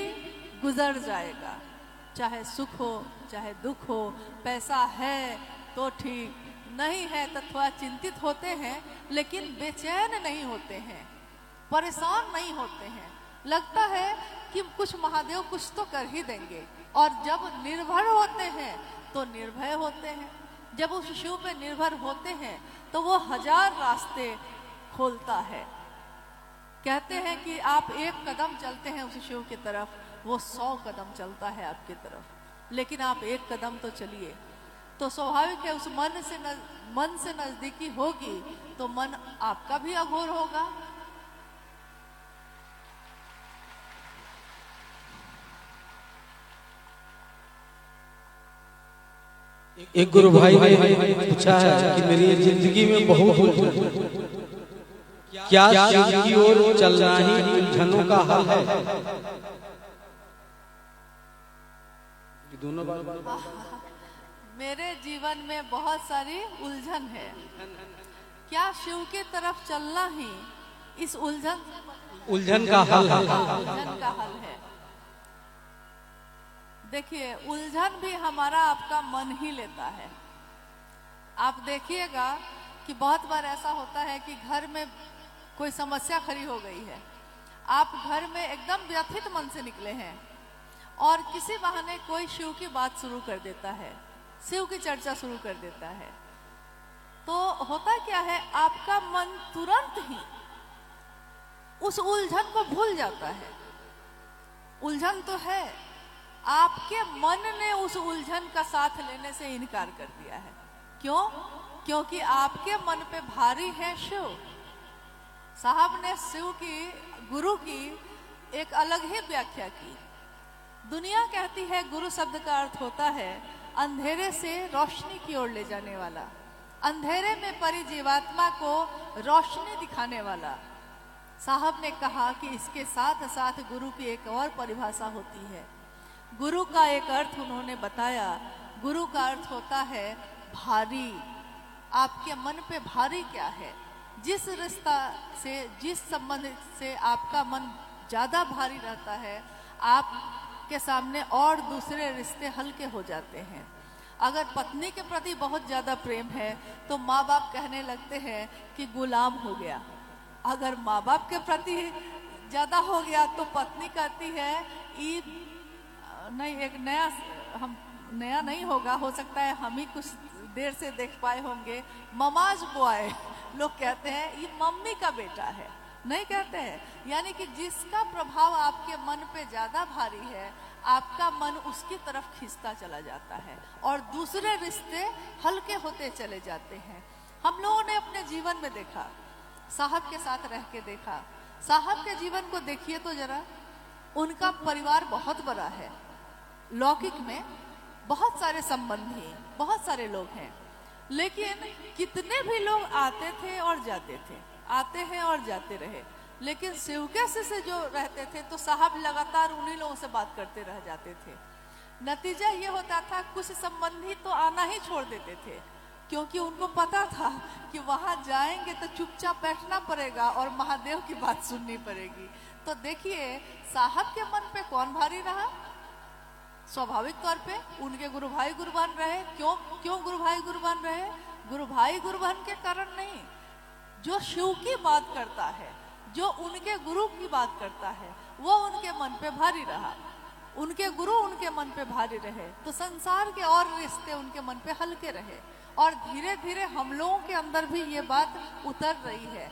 गुजर जाएगा, चाहे सुख हो चाहे दुख हो। पैसा है तो ठीक, नहीं है तो थोड़ा चिंतित होते हैं, लेकिन बेचैन नहीं होते हैं, परेशान नहीं होते हैं। लगता है कि कुछ महादेव कुछ तो कर ही देंगे। और जब निर्भर होते हैं तो निर्भय होते हैं। जब उस शिव पे निर्भर होते हैं तो वो 1000 रास्ते खोलता है। कहते हैं कि आप एक कदम चलते हैं उस शिव की तरफ, वो 100 कदम चलता है आपकी तरफ। लेकिन आप एक कदम तो चलिए, तो स्वाभाविक है उस मन से नजदीकी होगी तो मन आपका भी अघोर होगा। एक गुरु भाई ने पूछा है कि मेरी जिंदगी में बहुत क्या शिव की ओर चलना ही उलझनों का हल है? दोनों बार मेरे जीवन में बहुत सारी उलझन है। क्या शिव की तरफ चलना ही इस उलझन का हल है? उलझन का हल है। देखिए, उलझन भी हमारा आपका मन ही लेता है। आप देखिएगा कि बहुत बार ऐसा होता है कि घर में कोई समस्या खड़ी हो गई है, आप घर में एकदम व्यथित मन से निकले हैं और किसी बहाने कोई शिव की बात शुरू कर देता है, शिव की चर्चा शुरू कर देता है, तो होता क्या है, आपका मन तुरंत ही उस उलझन को भूल जाता है। उलझन तो है, आपके मन ने उस उलझन का साथ लेने से इनकार कर दिया है। क्यों? क्योंकि आपके मन पे भारी है शिव। साहब ने शिव की, गुरु की एक अलग ही व्याख्या की। दुनिया कहती है गुरु शब्द का अर्थ होता है अंधेरे से रोशनी की ओर ले जाने वाला, अंधेरे में पड़ी जीवात्मा को रोशनी दिखाने वाला। साहब ने कहा कि इसके साथ साथ गुरु की एक और परिभाषा होती है। गुरु का एक अर्थ उन्होंने बताया, गुरु का अर्थ होता है भारी। आपके मन पे भारी क्या है? जिस रिश्ता से, जिस संबंध से आपका मन ज्यादा भारी रहता है, आपके सामने और दूसरे रिश्ते हल्के हो जाते हैं। अगर पत्नी के प्रति बहुत ज्यादा प्रेम है तो माँ बाप कहने लगते हैं कि गुलाम हो गया। अगर माँ बाप के प्रति ज्यादा हो गया तो पत्नी कहती है नहीं, एक नया नहीं होगा, हो सकता है हम ही कुछ देर से देख पाए होंगे, ममाज बॉय लोग कहते हैं, ये मम्मी का बेटा है, नहीं कहते हैं। यानी कि जिसका प्रभाव आपके मन पे ज्यादा भारी है, आपका मन उसकी तरफ खींचता चला जाता है और दूसरे रिश्ते हल्के होते चले जाते हैं। हम लोगों ने अपने जीवन में देखा, साहब के साथ रह के देखा। साहब के जीवन को देखिए तो जरा, उनका परिवार बहुत बड़ा है, लौकिक में बहुत सारे संबंधी, बहुत सारे लोग हैं, लेकिन कितने भी लोग आते थे और जाते थे, आते हैं और जाते रहे। लेकिन शिवके से जो रहते थे तो साहब लगातार उन्हीं लोगों से बात करते रह जाते थे। नतीजा ये होता था कुछ संबंधी तो आना ही छोड़ देते थे, क्योंकि उनको पता था कि वहां जाएंगे तो चुपचाप बैठना पड़ेगा और महादेव की बात सुननी पड़ेगी। तो देखिए, साहब के मन पे कौन भारी रहा? स्वाभाविक तौर पे उनके गुरु भाई गुरबान रहे। क्यों गुरु भाई गुरबान रहे? गुरु भाई गुरु बहन के कारण नहीं, जो शिव की बात करता है, जो उनके गुरु की बात करता है, वो उनके मन पे भारी रहा, उनके गुरु उनके मन पे भारी रहे, तो संसार के और रिश्ते उनके मन पे हल्के रहे। और धीरे धीरे हम लोगों के अंदर भी ये बात उतर रही है।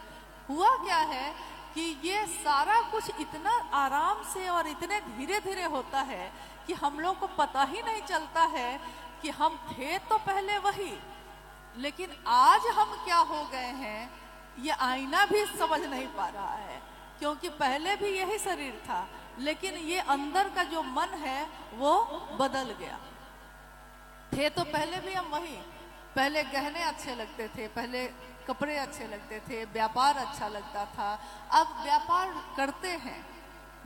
हुआ क्या है कि ये सारा कुछ इतना आराम से और इतने धीरे धीरे होता है कि हम लोग को पता ही नहीं चलता है कि हम थे तो पहले वही, लेकिन आज हम क्या हो गए हैं ये आईना भी समझ नहीं पा रहा है। क्योंकि पहले भी यही शरीर था, लेकिन ये अंदर का जो मन है वो बदल गया। थे तो पहले भी हम वही, पहले गहने अच्छे लगते थे, पहले कपड़े अच्छे लगते थे, व्यापार अच्छा लगता था। अब व्यापार करते हैं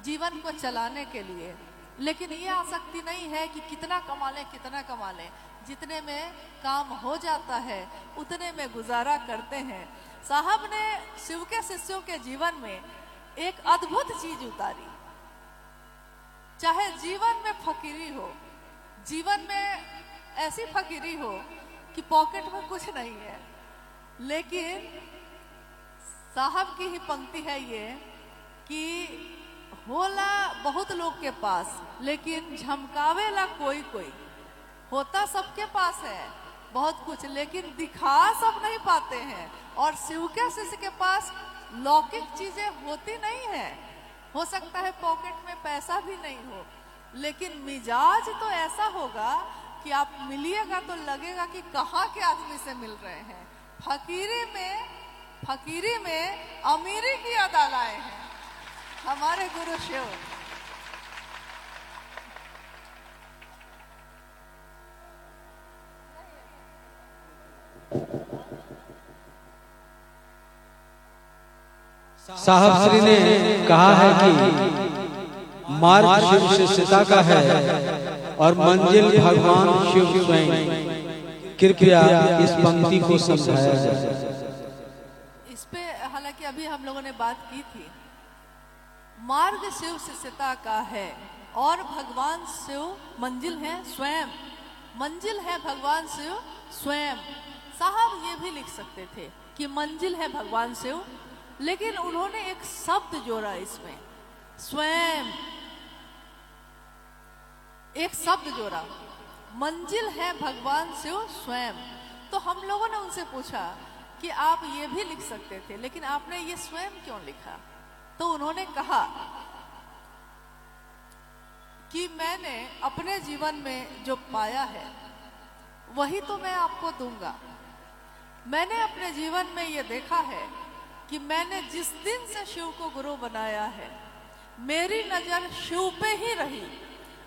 जीवन को चलाने के लिए, लेकिन ये आसक्ति नहीं है कि कितना कमा लें कितना कमा लें। जितने में काम हो जाता है उतने में गुजारा करते हैं। साहब ने शिव के शिष्यों के जीवन में एक अद्भुत चीज उतारी। चाहे जीवन में फकीरी हो, जीवन में ऐसी फकीरी हो कि पॉकेट में कुछ नहीं है, लेकिन साहब की ही पंक्ति है ये कि होला बहुत लोग के पास लेकिन झमकावेला कोई कोई। होता सबके पास है बहुत कुछ, लेकिन दिखा सब नहीं पाते हैं। और शिव के शिष्य के पास लौकिक चीजें होती नहीं है। हो सकता है पॉकेट में पैसा भी नहीं हो, लेकिन मिजाज तो ऐसा होगा कि आप मिलिएगा तो लगेगा कि कहाँ के आदमी से मिल रहे हैं। फकीरी में अमीरी की अदा लाए हैं हमारे गुरु शिव। साहब श्री ने कहा है कि मार्ग शिव शिष्यता का है और मंजिल भगवान शिव स्वयं। कृपया इस पंक्ति को समझाया जाए। इस पे हालांकि अभी हम लोगों ने बात की थी। मार्ग शिव शिष्यता का है और भगवान शिव मंजिल है स्वयं। मंजिल है भगवान शिव स्वयं। साहब ये भी लिख सकते थे कि मंजिल है भगवान शिव, लेकिन उन्होंने एक शब्द जोड़ा इसमें, स्वयं। एक शब्द जोड़ा, मंजिल है भगवान शिव स्वयं। तो हम लोगों ने उनसे पूछा कि आप ये भी लिख सकते थे, लेकिन आपने ये स्वयं क्यों लिखा? तो उन्होंने कहा कि मैंने अपने जीवन में जो पाया है वही तो मैं आपको दूंगा। मैंने अपने जीवन में ये देखा है कि मैंने जिस दिन से शिव को गुरु बनाया है, मेरी नजर शिव पे ही रही।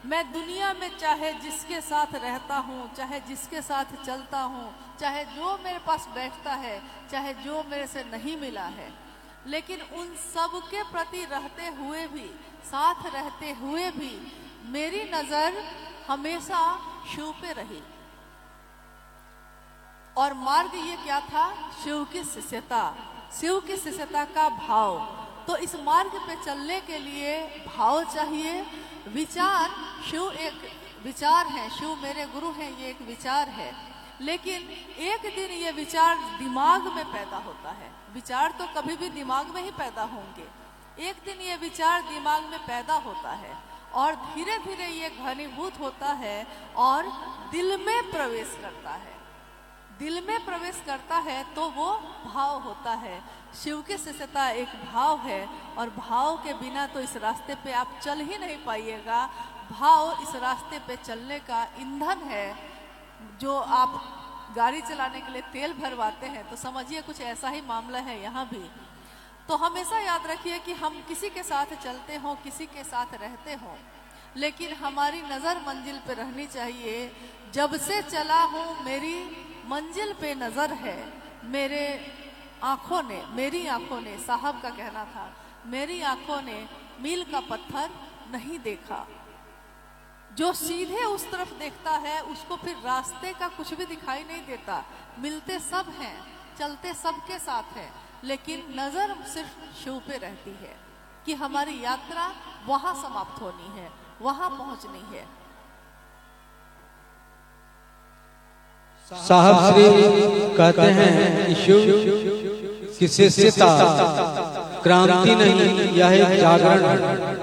मैं दुनिया में चाहे जिसके साथ रहता हूँ, चाहे जिसके साथ चलता हूँ, चाहे जो मेरे पास बैठता है, चाहे जो मेरे से नहीं मिला है, लेकिन उन सब के प्रति रहते हुए भी, साथ रहते हुए भी मेरी नजर हमेशा शिव पे रही। और मार्ग ये क्या था? शिव की शिष्यता, शिव की शिष्यता का भाव। तो इस मार्ग पे चलने के लिए भाव चाहिए, विचार। शिव एक विचार है, शिव मेरे गुरु हैं, ये एक विचार है। लेकिन एक दिन ये विचार दिमाग में पैदा होता है। विचार तो कभी भी दिमाग में ही पैदा होंगे। एक दिन ये विचार दिमाग में पैदा होता है और धीरे धीरे ये घनीभूत होता है और दिल में प्रवेश करता है। दिल में प्रवेश करता है तो वो भाव होता है। शिव की शिष्यता एक भाव है और भाव के बिना तो इस रास्ते पे आप चल ही नहीं पाइएगा। भाव इस रास्ते पे चलने का ईंधन है। जो आप गाड़ी चलाने के लिए तेल भरवाते हैं, तो समझिए कुछ ऐसा ही मामला है यहाँ भी। तो हमेशा याद रखिए कि हम किसी के साथ चलते हों, किसी के साथ रहते हों, लेकिन हमारी नज़र मंजिल पे रहनी चाहिए। जब से चला हूँ मेरी मंजिल पे नज़र है, मेरे आँखों ने, मेरी आँखों ने, साहब का कहना था, मेरी आँखों ने मील का पत्थर नहीं देखा। जो सीधे उस तरफ देखता है उसको फिर रास्ते का कुछ भी दिखाई नहीं देता। मिलते सब हैं, चलते सबके साथ हैं, लेकिन नज़र सिर्फ शिव पे रहती है कि हमारी यात्रा वहाँ समाप्त होनी है, वहाँ पहुँचनी है। साहब श्री कहते हैं कि शिव की शिष्यता क्रांति नहीं, यह एक जागरण है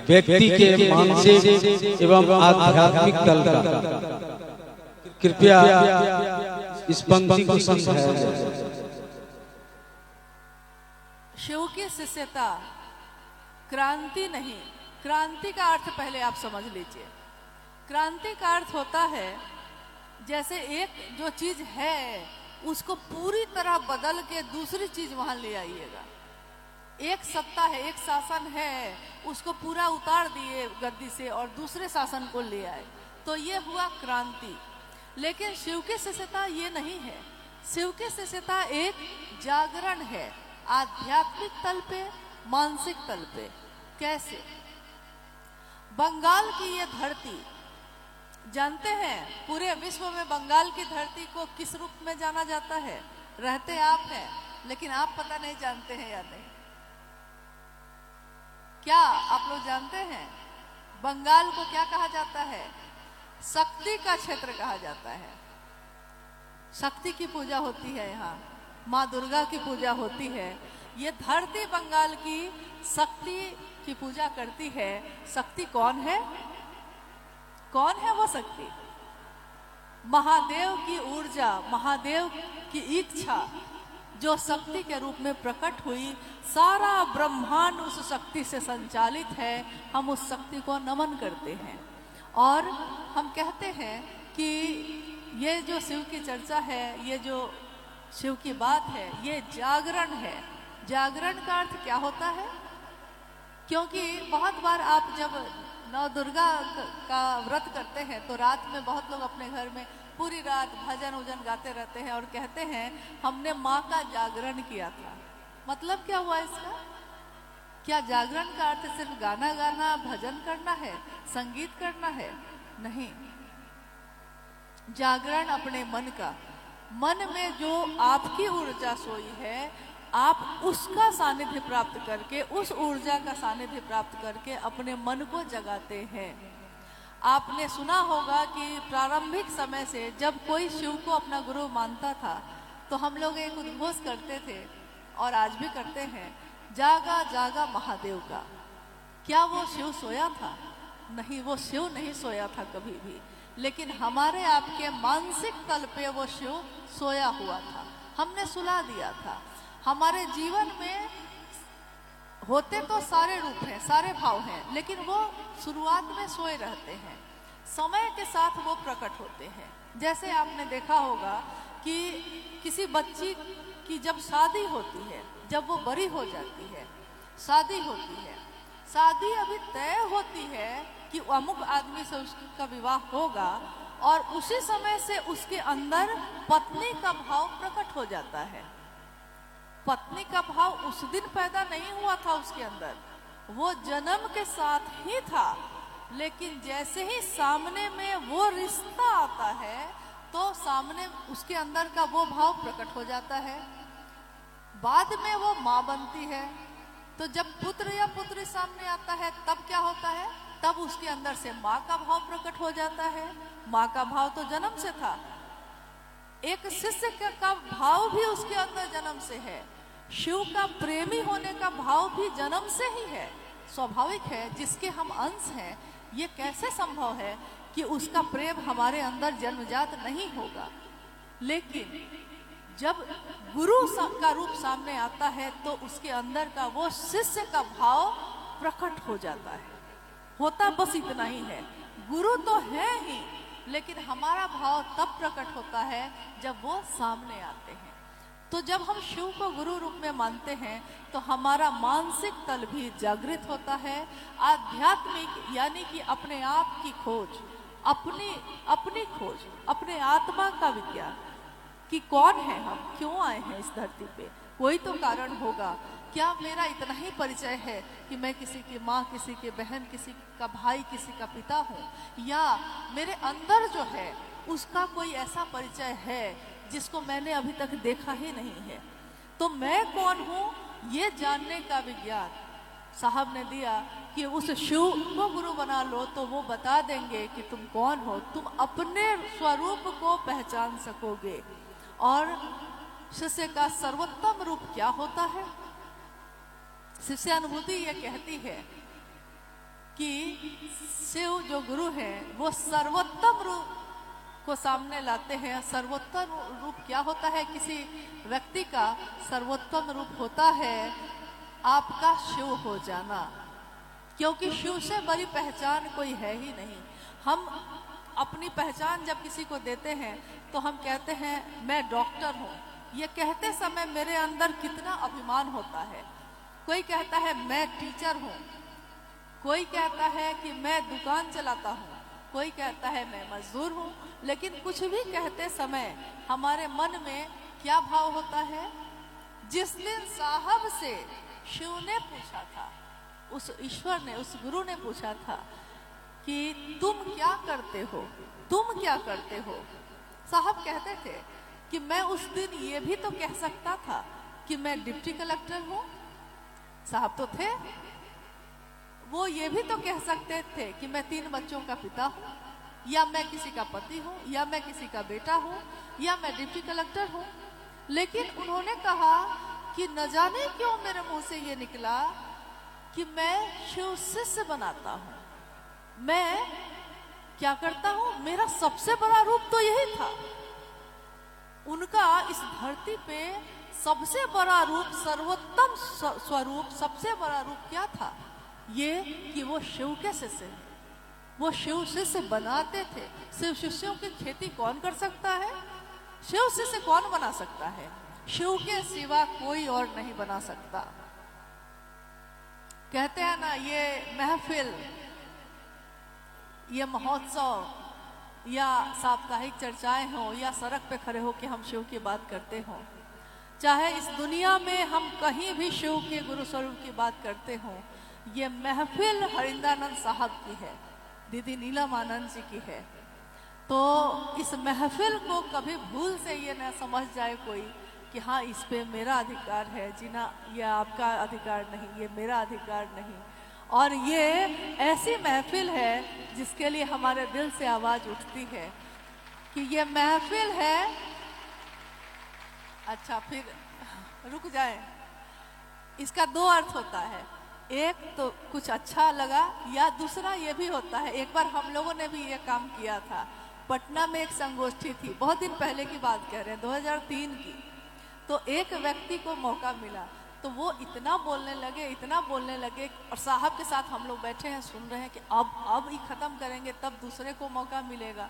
व्यक्ति के मानसिक एवं आध्यात्मिक तल का। कृपया इस पंक्ति को समझाएं। शिव की शिष्यता क्रांति नहीं, क्रांति का अर्थ पहले आप समझ लीजिए। क्रांति का अर्थ होता है जैसे एक जो चीज है उसको पूरी तरह बदल के दूसरी चीज वहां ले आइएगा। एक सत्ता है, एक शासन है, उसको पूरा उतार दिए गद्दी से और दूसरे शासन को ले आए, तो ये हुआ क्रांति। लेकिन शिव की शिष्यता ये नहीं है। शिव की शिष्यता एक जागरण है, आध्यात्मिक तल पे, मानसिक तल पे। कैसे? बंगाल की ये धरती, जानते हैं पूरे विश्व में बंगाल की धरती को किस रूप में जाना जाता है? रहते आप हैं लेकिन आप पता नहीं जानते हैं या नहीं। क्या आप लोग जानते हैं बंगाल को क्या कहा जाता है? शक्ति का क्षेत्र कहा जाता है। शक्ति की पूजा होती है, यहाँ माँ दुर्गा की पूजा होती है। ये धरती बंगाल की शक्ति की पूजा करती है। शक्ति कौन है? कौन है वो शक्ति? महादेव की ऊर्जा, महादेव की इच्छा जो शक्ति के रूप में प्रकट हुई। सारा ब्रह्मांड उस शक्ति से संचालित है। हम उस शक्ति को नमन करते हैं और हम कहते हैं कि ये जो शिव की चर्चा है, ये जो शिव की बात है, ये जागरण है। जागरण का अर्थ क्या होता है? क्योंकि बहुत बार आप जब नौ दुर्गा का व्रत करते हैं तो रात में बहुत लोग अपने घर में पूरी रात भजन उजन गाते रहते हैं और कहते हैं हमने माँ का जागरण किया था। मतलब क्या हुआ इसका? क्या जागरण का अर्थ सिर्फ गाना गाना, भजन करना है, संगीत करना है? नहीं। जागरण अपने मन का, मन में जो आपकी ऊर्जा सोई है, आप उसका सानिध्य प्राप्त करके, उस ऊर्जा का सानिध्य प्राप्त करके अपने मन को जगाते हैं। आपने सुना होगा कि प्रारंभिक समय से जब कोई शिव को अपना गुरु मानता था तो हम लोग एक उद्घोष करते थे और आज भी करते हैं, जागा जागा महादेव का। क्या वो शिव सोया था? नहीं, वो शिव नहीं सोया था कभी भी, लेकिन हमारे आपके मानसिक तल पे वो शिव सोया हुआ था। हमने सुला दिया था। हमारे जीवन में होते तो सारे रूप हैं, सारे भाव हैं, लेकिन वो शुरुआत में सोए रहते हैं। समय के साथ वो प्रकट होते हैं। जैसे आपने देखा होगा कि किसी बच्ची की जब शादी होती है, जब वो बड़ी हो जाती है, शादी होती है, शादी अभी तय होती है कि अमुक आदमी से उसका विवाह होगा और उसी समय से उसके अंदर पत्नी का भाव प्रकट हो जाता है। पत्नी का भाव उस दिन पैदा नहीं हुआ था उसके अंदर, वो जन्म के साथ ही था, लेकिन जैसे ही सामने में वो रिश्ता आता है तो सामने उसके अंदर का वो भाव प्रकट हो जाता है। बाद में वो माँ बनती है, तो जब पुत्र या पुत्री सामने आता है तब क्या होता है? तब उसके अंदर से माँ का भाव प्रकट हो जाता है। माँ का भाव तो जन्म से था। एक शिष्य का भाव भी उसके अंदर जन्म से है। शिव का प्रेमी होने का भाव भी जन्म से ही है, स्वाभाविक है। जिसके हम अंश हैं, ये कैसे संभव है कि उसका प्रेम हमारे अंदर जन्मजात नहीं होगा? लेकिन जब गुरु का रूप सामने आता है तो उसके अंदर का वो शिष्य का भाव प्रकट हो जाता है। होता बस इतना ही है, गुरु तो है ही, लेकिन हमारा भाव तब प्रकट होता है जब वो सामने आते हैं। तो जब हम शिव को गुरु रूप में मानते हैं तो हमारा मानसिक तल भी जागृत होता है। आध्यात्मिक यानी कि अपने आप की खोज, अपनी खोज, अपने आत्मा का विज्ञान कि कौन है हम, क्यों आए हैं इस धरती पे, कोई तो कारण होगा। क्या मेरा इतना ही परिचय है कि मैं किसी की माँ, किसी की बहन, किसी का भाई, किसी का पिता हूँ, या मेरे अंदर जो है उसका कोई ऐसा परिचय है जिसको मैंने अभी तक देखा ही नहीं है? तो मैं कौन हूँ ये जानने का विज्ञान साहब ने दिया कि उस शिव को गुरु बना लो तो वो बता देंगे कि तुम कौन हो, तुम अपने स्वरूप को पहचान सकोगे। और शिष्य का सर्वोत्तम रूप क्या होता है? शिष्य अनुभूति ये कहती है कि शिव जो गुरु है वो सर्वोत्तम रूप को सामने लाते हैं। सर्वोत्तम रूप क्या होता है? किसी व्यक्ति का सर्वोत्तम रूप होता है आपका शिव हो जाना, क्योंकि शिव से बड़ी पहचान कोई है ही नहीं। हम अपनी पहचान जब किसी को देते हैं तो हम कहते हैं मैं डॉक्टर हूँ। ये कहते समय मेरे अंदर कितना अभिमान होता है। कोई कहता है मैं टीचर हूँ, कोई कहता है कि मैं दुकान चलाता हूँ, कोई कहता है मैं मजदूर हूँ। लेकिन कुछ भी कहते समय हमारे मन में क्या भाव होता है? जिस दिन साहब से शिव ने पूछा था, उस ईश्वर ने, उस गुरु ने पूछा था कि तुम क्या करते हो, तुम क्या करते हो? साहब कहते थे कि मैं उस दिन ये भी तो कह सकता था कि मैं डिप्टी कलेक्टर हूँ। साहब तो थे, वो ये भी तो कह सकते थे कि मैं 3 बच्चों का पिता हूँ, या मैं किसी का पति हूँ, या मैं किसी का बेटा हूँ, या मैं डिप्टी कलेक्टर हूँ। लेकिन उन्होंने कहा कि न जाने क्यों मेरे मुंह से ये निकला कि मैं शिव शिष्य बनाता हूँ। मैं क्या करता हूँ? मेरा सबसे बड़ा रूप तो यही था। उनका इस धरती पे सबसे बड़ा रूप, सर्वोत्तम स्वरूप, सबसे बड़ा रूप क्या था? ये कि वो शिव के शिष्य हैं। वो शिव शिष्य बनाते थे। शिव शिष्यों की खेती कौन कर सकता है? शिव शिष्य कौन बना सकता है? शिव के सिवा कोई और नहीं बना सकता। कहते हैं ना, ये महफिल, ये महोत्सव, या साप्ताहिक चर्चाएं हो, या सड़क पे खड़े हो के हम शिव की बात करते हो, चाहे इस दुनिया में हम कहीं भी शिव के गुरु स्वरूप की बात करते हो, ये महफिल हरिंद्रानंद साहब की है, दीदी नीलम आनंद जी की है। तो इस महफिल को कभी भूल से ये ना समझ जाए कोई कि हाँ इस पे मेरा अधिकार है जीना, ये आपका अधिकार नहीं, ये मेरा अधिकार नहीं। और ये ऐसी महफिल है जिसके लिए हमारे दिल से आवाज उठती है कि ये महफिल है। अच्छा, फिर रुक जाए। इसका 2 अर्थ होता है, एक तो कुछ अच्छा लगा, या दूसरा ये भी होता है, एक बार हम लोगों ने भी ये काम किया था। पटना में एक संगोष्ठी थी, बहुत दिन पहले की बात कह रहे हैं, 2003 की। तो एक व्यक्ति को मौका मिला तो वो इतना बोलने लगे, इतना बोलने लगे, और साहब के साथ हम लोग बैठे हैं, सुन रहे हैं कि अब ये खत्म करेंगे तब दूसरे को मौका मिलेगा।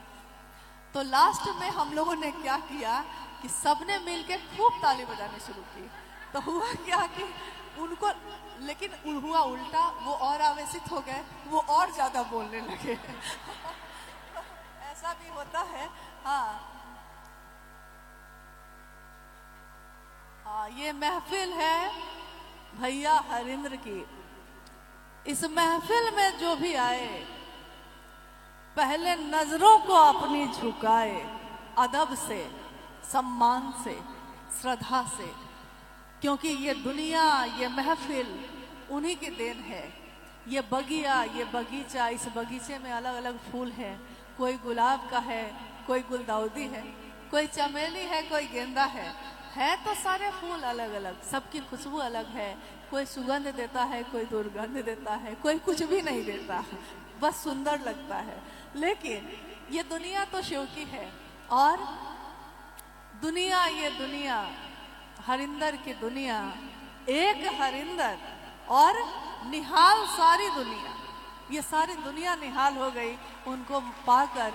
तो लास्ट में हम लोगों ने क्या किया कि सबने मिलके खूब ताली बजानी शुरू की। तो हुआ क्या कि उनको, लेकिन हुआ उल्टा, वो और आवेशित हो गए, वो और ज्यादा बोलने लगे। ऐसा भी होता है। हाँ, ये महफिल है भैया हरिंद्र की। इस महफिल में जो भी आए पहले नजरों को अपनी झुकाए, अदब से, सम्मान से, श्रद्धा से, क्योंकि ये दुनिया, ये महफिल उन्हीं की देन है। ये बगिया, ये बगीचा, इस बगीचे में अलग अलग फूल हैं। कोई गुलाब का है, कोई गुलदाउदी है, कोई चमेली है, कोई गेंदा है तो सारे फूल अलग अलग, सबकी खुशबू अलग है। कोई सुगंध देता है, कोई दुर्गंध देता है, कोई कुछ भी नहीं देता, बस सुंदर लगता है। लेकिन ये दुनिया तो शिव की है, और दुनिया, ये दुनिया हरिंदर की दुनिया, एक हरिंदर और निहाल सारी दुनिया, ये सारी दुनिया निहाल हो गई उनको पाकर,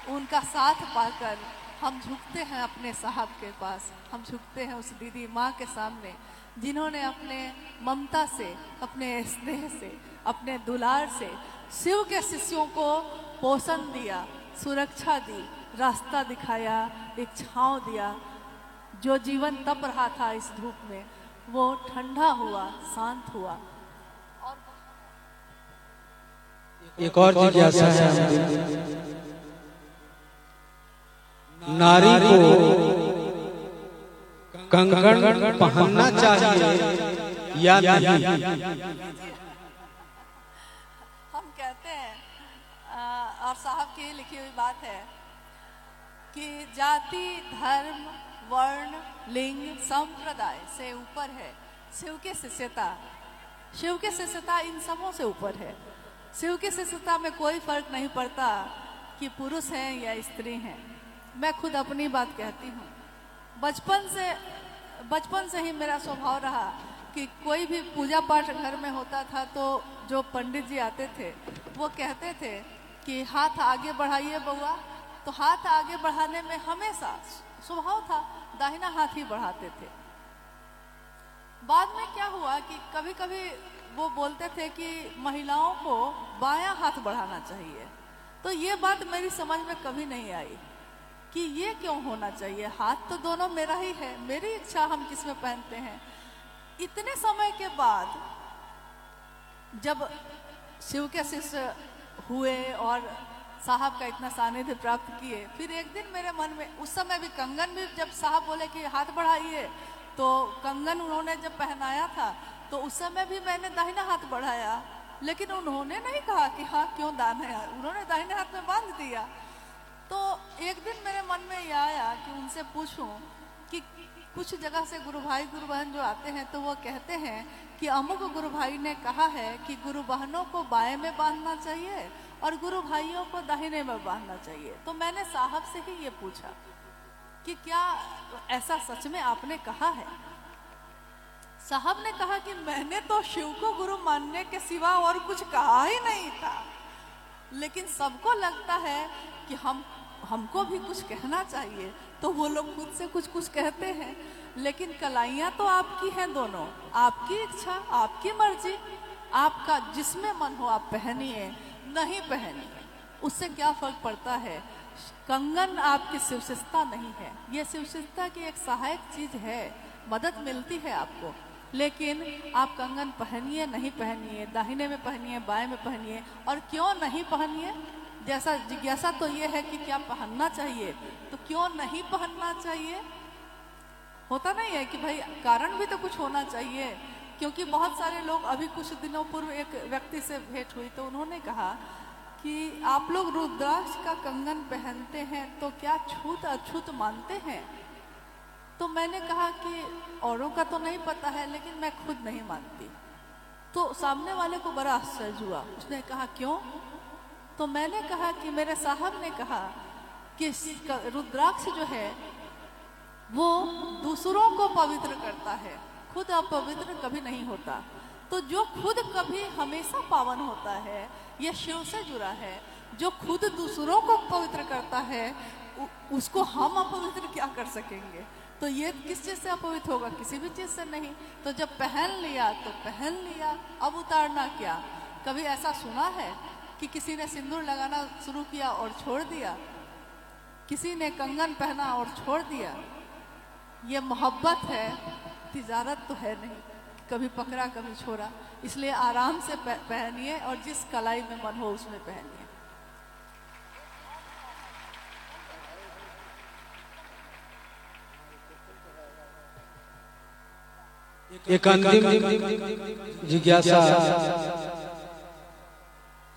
उनका साथ पाकर। हम झुकते हैं अपने साहब के पास, हम झुकते हैं उस दीदी माँ के सामने जिन्होंने अपने ममता से, अपने स्नेह से, अपने दुलार से शिव के शिष्यों को पोषण दिया, सुरक्षा दी, रास्ता दिखाया, एक छांव दिया। जो जीवन तप रहा था इस धूप में, वो ठंडा हुआ, शांत हुआ। एक और जिज्ञासा है, नारी को कंगन पहनना चाहिए या नहीं? कहते हैं और साहब की लिखी हुई बात है कि जाति, धर्म, वर्ण, लिंग, संप्रदाय से ऊपर है शिव की शिष्यता। शिव की शिष्यता इन सबों से ऊपर है। शिव की शिष्यता में कोई फर्क नहीं पड़ता कि पुरुष हैं या स्त्री हैं। मैं खुद अपनी बात कहती हूँ। बचपन से ही मेरा स्वभाव रहा कि कोई भी पूजा पाठ घर में होता था तो जो पंडित जी आते थे वो कहते थे कि हाथ आगे बढ़ाइए बउआ, तो हाथ आगे बढ़ाने में हमेशा स्वभाव था दाहिना हाथ ही बढ़ाते थे। बाद में क्या हुआ कि कभी कभी वो बोलते थे कि महिलाओं को बायां हाथ बढ़ाना चाहिए, तो ये बात मेरी समझ में कभी नहीं आई कि ये क्यों होना चाहिए। हाथ तो दोनों मेरा ही है, मेरी इच्छा हम किस में पहनते हैं। इतने समय के बाद जब शिव के शिष्य हुए और साहब का इतना सानिध्य प्राप्त किए, फिर एक दिन मेरे मन में, उस समय भी कंगन भी जब साहब बोले कि हाथ बढ़ाइए तो कंगन उन्होंने जब पहनाया था तो उस समय भी मैंने दाहिना हाथ बढ़ाया, लेकिन उन्होंने नहीं कहा कि हाँ क्यों दाहिने हाथ, उन्होंने दाहिने हाथ में बांध दिया। तो एक दिन मेरे मन में ये आया कि उनसे पूछूं कि कुछ जगह से गुरु भाई गुरु बहन जो आते हैं तो वो कहते हैं कि अमुक गुरु भाई ने कहा है कि गुरु बहनों को बाएं में बांधना चाहिए और गुरु भाइयों को दाहिने में बांधना चाहिए। तो मैंने साहब से ही ये पूछा कि क्या ऐसा सच में आपने कहा है? साहब ने कहा कि मैंने तो शिव को गुरु मानने के सिवा और कुछ कहा ही नहीं था, लेकिन सबको लगता है कि हमको भी कुछ कहना चाहिए, तो वो लोग खुद से कुछ कुछ कहते हैं, लेकिन कलाइयाँ तो आपकी हैं दोनों, आपकी इच्छा, आपकी मर्जी, आपका जिसमें मन हो आप पहनिए, नहीं पहनिए, उससे क्या फर्क पड़ता है। कंगन आपकी शिवशिष्टता नहीं है, ये शिवशिष्टता की एक सहायक चीज है, मदद मिलती है आपको, लेकिन आप कंगन पहनिए नहीं पहनिए, दाहिने में पहनिए बाएं में पहनिए। और क्यों नहीं पहनिए, जैसा जिज्ञासा तो ये है कि क्या पहनना चाहिए, तो क्यों नहीं पहनना चाहिए? होता नहीं है कि भाई कारण भी तो कुछ होना चाहिए। क्योंकि बहुत सारे लोग, अभी कुछ दिनों पूर्व एक व्यक्ति से भेंट हुई तो उन्होंने कहा कि आप लोग रुद्राक्ष का कंगन पहनते हैं तो क्या छूत अछूत मानते हैं? तो मैंने कहा कि औरों का तो नहीं पता है, लेकिन मैं खुद नहीं मानती। तो सामने वाले को बड़ा आश्चर्य हुआ, उसने कहा क्यों? तो मैंने कहा कि मेरे साहब ने कहा कि रुद्राक्ष जो है वो दूसरों को पवित्र करता है, खुद अपवित्र कभी नहीं होता। तो जो खुद कभी हमेशा पावन होता है, यह शिव से जुड़ा है। जो खुद दूसरों को पवित्र करता है उसको हम अपवित्र क्या कर सकेंगे? तो ये किस चीज़ से अपवित्र होगा? किसी भी चीज़ से नहीं। तो जब पहन लिया तो पहन लिया, अब उतारना क्या? कभी ऐसा सुना है कि किसी ने सिंदूर लगाना शुरू किया और छोड़ दिया? किसी ने कंगन पहना और छोड़ दिया? ये मोहब्बत है, तिजारत तो है नहीं, कभी पकड़ा कभी छोड़ा। इसलिए आराम से पहनिए और जिस कलाई में मन हो उसमें पहनिए। एक अंतिम जिज्ञासा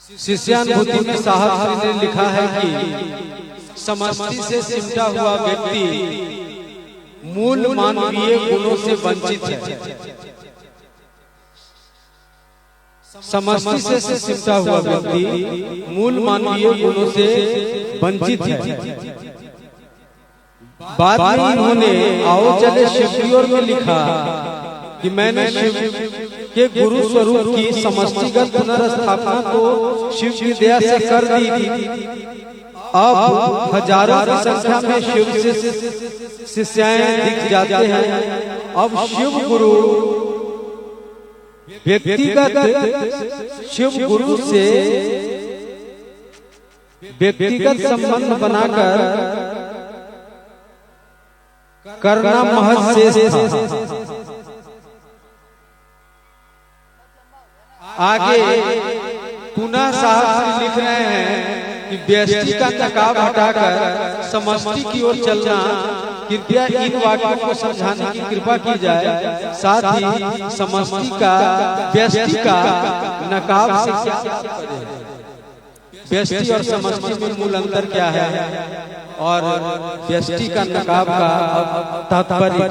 शिष्यानुभूति में साहब श्री ने लिखा है कि समष्टि से सिमटा हुआ व्यक्ति मूल मानवीय गुणों से वंचित है। समष्टि से सिमटा हुआ व्यक्ति मूल मानवीय गुणों से वंचित है। बाद में इन्होंने आओ चले शिव की ओर में लिखा कि मैंने शिव के गुरु स्वरूप की समष्टिगत पुनर्स्थापना को शिव की दया से कर दी थी। अब हजारों की संख्या में शिव से शिष्याएं दिख जाते हैं। अब शिव गुरु व्यक्तिगत शिव गुरु से व्यक्तिगत संबंध बनाकर करना महज शेष था। आगे पुनः साहब लिख रहे हैं कि व्यष्टि का नकाब हटाकर समष्टि की ओर चलना, कृपया इन वाक्यों को समझाने की कृपा की जाए। साथ ही समष्टि का व्यष्टि का नकाब से क्या व्यष्टि और समष्टि में मूल अंतर क्या है और व्यष्टि का नकाब का तात्पर्य।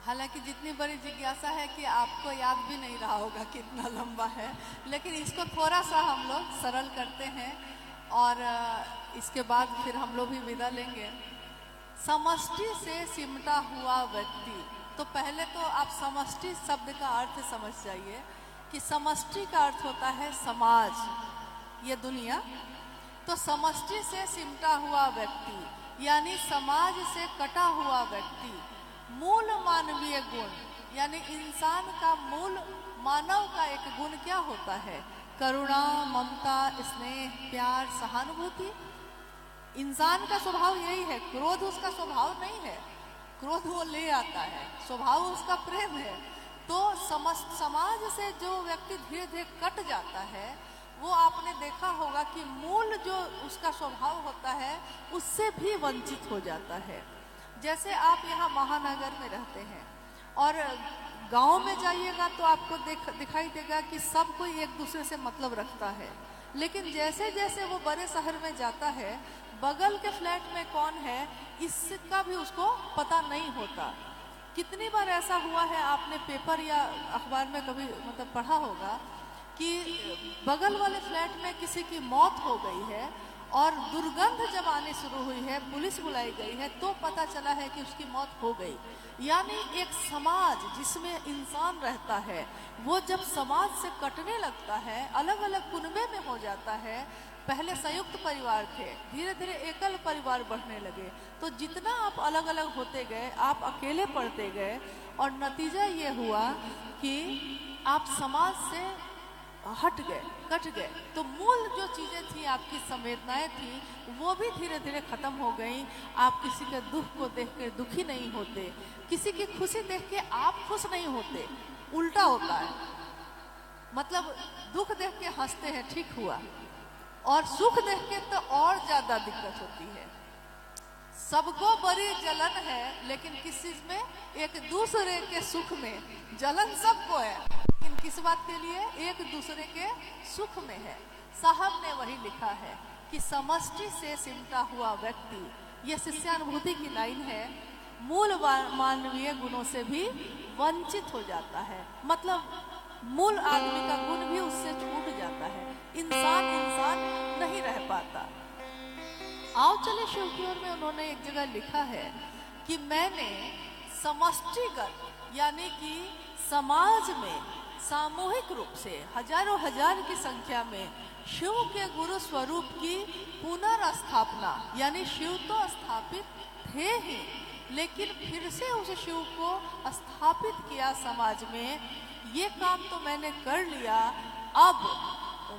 हालांकि जितनी बड़ी जिज्ञासा है कि आपको याद भी नहीं रहा होगा कितना लंबा है, लेकिन इसको थोड़ा सा हम लोग सरल करते हैं और इसके बाद फिर हम लोग भी विदा लेंगे। समष्टि से सिमटा हुआ व्यक्ति, तो पहले तो आप समष्टि शब्द का अर्थ समझ जाइए कि समष्टि का अर्थ होता है समाज, ये दुनिया। तो समष्टि से सिमटा हुआ व्यक्ति यानी समाज से कटा हुआ व्यक्ति, मूल मानवीय गुण यानी इंसान का मूल मानव का एक गुण क्या होता है? करुणा, ममता, स्नेह, प्यार, सहानुभूति। इंसान का स्वभाव यही है। क्रोध उसका स्वभाव नहीं है, क्रोध वो ले आता है, स्वभाव उसका प्रेम है। तो समाज से जो व्यक्ति धीरे धीरे कट जाता है, वो आपने देखा होगा कि मूल जो उसका स्वभाव होता है उससे भी वंचित हो जाता है। जैसे आप यहाँ महानगर में रहते हैं और गांव में जाइएगा तो आपको दिखाई देगा कि सब कोई एक दूसरे से मतलब रखता है, लेकिन जैसे जैसे वो बड़े शहर में जाता है, बगल के फ्लैट में कौन है इसका भी उसको पता नहीं होता। कितनी बार ऐसा हुआ है, आपने पेपर या अखबार में कभी मतलब पढ़ा होगा कि बगल वाले फ्लैट में किसी की मौत हो गई है और दुर्गंध जब आने शुरू हुई है, पुलिस बुलाई गई है, तो पता चला है कि उसकी मौत हो गई। यानी एक समाज जिसमें इंसान रहता है, वो जब समाज से कटने लगता है, अलग अलग कुनबे में हो जाता है। पहले संयुक्त परिवार थे, धीरे धीरे एकल परिवार बढ़ने लगे, तो जितना आप अलग अलग होते गए, आप अकेले पड़ते गए और नतीजा ये हुआ कि आप समाज से हट गए, कट गए। तो मूल जो चीज़ें थी, आपकी संवेदनाएं थी, वो भी धीरे धीरे खत्म हो गई। आप किसी के दुख को देख के दुखी नहीं होते, किसी की खुशी देख के आप खुश नहीं होते, उल्टा होता है। मतलब दुख देख के हंसते हैं, ठीक हुआ, और सुख देख के तो और ज्यादा दिक्कत होती है। सबको बड़ी जलन है, लेकिन किस चीज में? एक दूसरे के सुख में जलन सबको है, लेकिन किस बात के लिए? एक दूसरे के सुख में है। साहब ने वही लिखा है कि समष्टि से सिमटा हुआ व्यक्ति, ये शिष्यानुभूति की लाइन है, मूल मानवीय गुणों से भी वंचित हो जाता है। मतलब मूल आदमी का गुण भी उससे छूट जाता है, इंसान इंसान नहीं रह पाता। आओ चले शिव की ओर में उन्होंने एक जगह लिखा है कि मैंने समष्टिगत यानी कि समाज में सामूहिक रूप से हजारों हजार की संख्या में शिव के गुरु स्वरूप की पुनर्स्थापना, यानी शिव तो स्थापित थे ही, लेकिन फिर से उस शिव को स्थापित किया समाज में। ये काम तो मैंने कर लिया, अब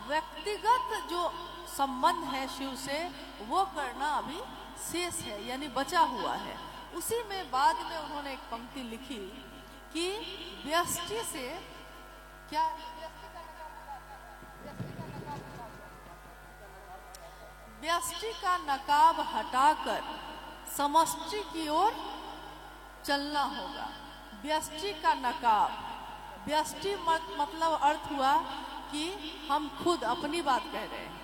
व्यक्तिगत जो संबंध है शिव से वो करना अभी शेष है, यानी बचा हुआ है। उसी में बाद में उन्होंने एक पंक्ति लिखी कि व्यष्टि से क्या, व्यष्टि का नकाब हटाकर समष्टि की ओर चलना होगा। व्यष्टि का नकाब, व्यष्टि मतलब अर्थ हुआ कि हम खुद अपनी बात कह रहे हैं,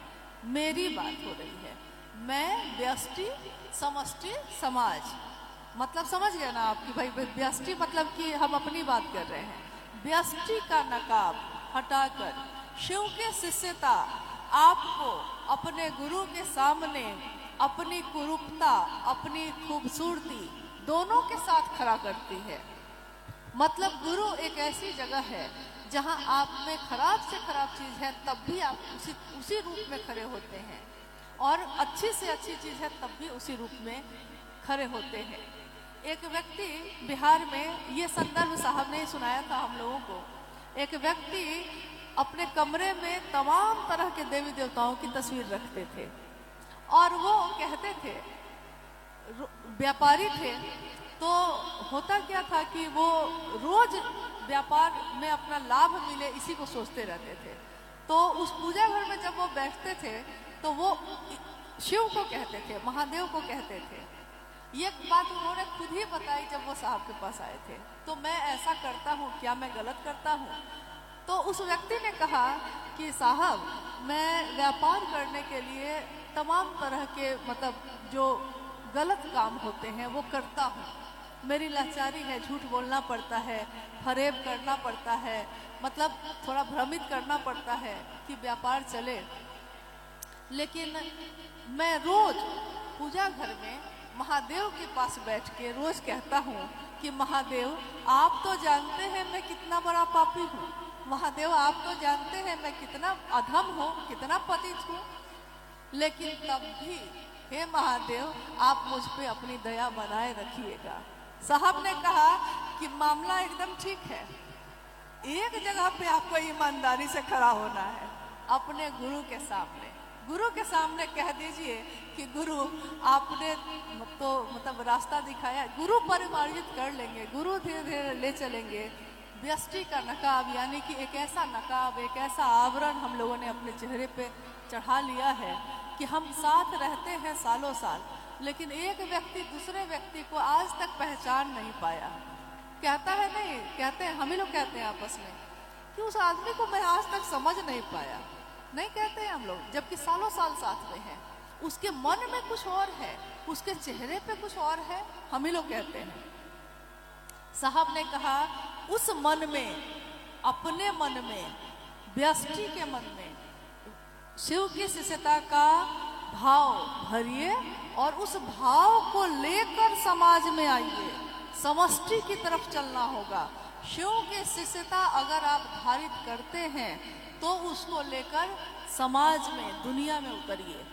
मेरी बात हो रही है, मैं, व्यष्टि, समष्टि, समाज। मतलब समझ गए ना आप कि भाई व्यष्टि मतलब कि हम अपनी बात कर रहे हैं। व्यष्टि का नकाब हटाकर शिव के शिष्यता आपको अपने गुरु के सामने अपनी कुरूपता, अपनी खूबसूरती दोनों के साथ खड़ा करती है। मतलब गुरु एक ऐसी जगह है जहां आप में खराब से खराब चीज है, तब भी आप उसी रूप में खड़े होते हैं, और अच्छी से अच्छी चीज है तब भी उसी रूप में खड़े होते हैं। एक व्यक्ति बिहार में, ये संदर्भ साहब ने सुनाया था हम लोगों को, एक व्यक्ति अपने कमरे में तमाम तरह के देवी देवताओं की तस्वीर रखते थे, और वो कहते थे, व्यापारी थे, तो होता क्या था कि वो रोज व्यापार में अपना लाभ मिले इसी को सोचते रहते थे। तो उस पूजा घर में जब वो बैठते थे तो वो शिव को कहते थे, महादेव को कहते थे। ये बात उन्होंने खुद ही बताई जब वो साहब के पास आए थे। तो मैं ऐसा करता हूँ, क्या मैं गलत करता हूँ? तो उस व्यक्ति ने कहा कि साहब, मैं व्यापार करने के लिए तमाम तरह के मतलब जो गलत काम होते हैं वो करता हूँ। मेरी लाचारी है, झूठ बोलना पड़ता है, फरेब करना पड़ता है, मतलब थोड़ा भ्रमित करना पड़ता है कि व्यापार चले। लेकिन मैं रोज पूजा घर में महादेव के पास बैठ के रोज कहता हूँ कि महादेव, आप तो जानते हैं मैं कितना बड़ा पापी हूँ। महादेव, आप तो जानते हैं मैं कितना अधम हूँ, कितना पतित हूँ। लेकिन तब भी हे महादेव, आप मुझ पे अपनी दया बनाए रखिएगा। साहब ने कहा कि मामला एकदम ठीक है, एक जगह पे आपको ईमानदारी से खड़ा होना है, अपने गुरु के सामने। गुरु के सामने कह दीजिए कि गुरु, आपने तो मतलब रास्ता दिखाया, गुरु परिमार्जित कर लेंगे, गुरु धीरे धीरे ले चलेंगे। व्यष्टि का नकाब यानी कि एक ऐसा नकाब, एक ऐसा आवरण हम लोगों ने अपने चेहरे पे चढ़ा लिया है कि हम साथ रहते हैं सालों साल, लेकिन एक व्यक्ति दूसरे व्यक्ति को आज तक पहचान नहीं पाया। कहता है नहीं, कहते हैं, हम ही लोग कहते हैं आपस में कि उस आदमी को मैं आज तक समझ नहीं पाया। नहीं कहते हैं हम लोग, जबकि सालों साल साथ में हैं। उसके मन में कुछ और है, उसके चेहरे पे कुछ और है, हम ही लोग कहते हैं। साहब ने कहा, उस मन में, अपने मन में, व्यष्टि के मन में शिव की शिष्यता का भाव भरिए और उस भाव को लेकर समाज में आइए। समष्टि की तरफ चलना होगा। शिव की शिष्यता अगर आप धारित करते हैं तो उसको लेकर समाज में, दुनिया में उतरिए।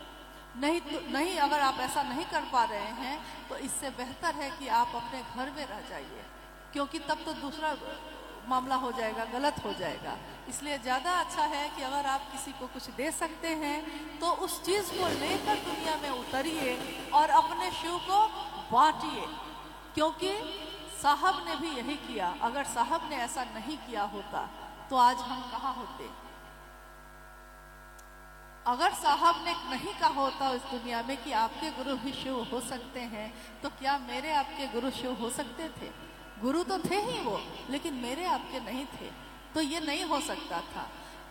नहीं, अगर आप ऐसा नहीं कर पा रहे हैं तो इससे बेहतर है कि आप अपने घर में रह जाइए, क्योंकि तब तो दूसरा मामला हो जाएगा, गलत हो जाएगा। इसलिए ज़्यादा अच्छा है कि अगर आप किसी को कुछ दे सकते हैं तो उस चीज़ को लेकर दुनिया में उतरिए और अपने शिव को बांटिए, क्योंकि साहब ने भी यही किया। अगर साहब ने ऐसा नहीं किया होता तो आज हम कहाँ होते। अगर साहब ने नहीं कहा होता इस दुनिया में कि आपके गुरु भी शिव हो सकते हैं, तो क्या मेरे आपके गुरु शिव हो सकते थे? गुरु तो थे ही वो, लेकिन मेरे आपके नहीं थे, तो ये नहीं हो सकता था।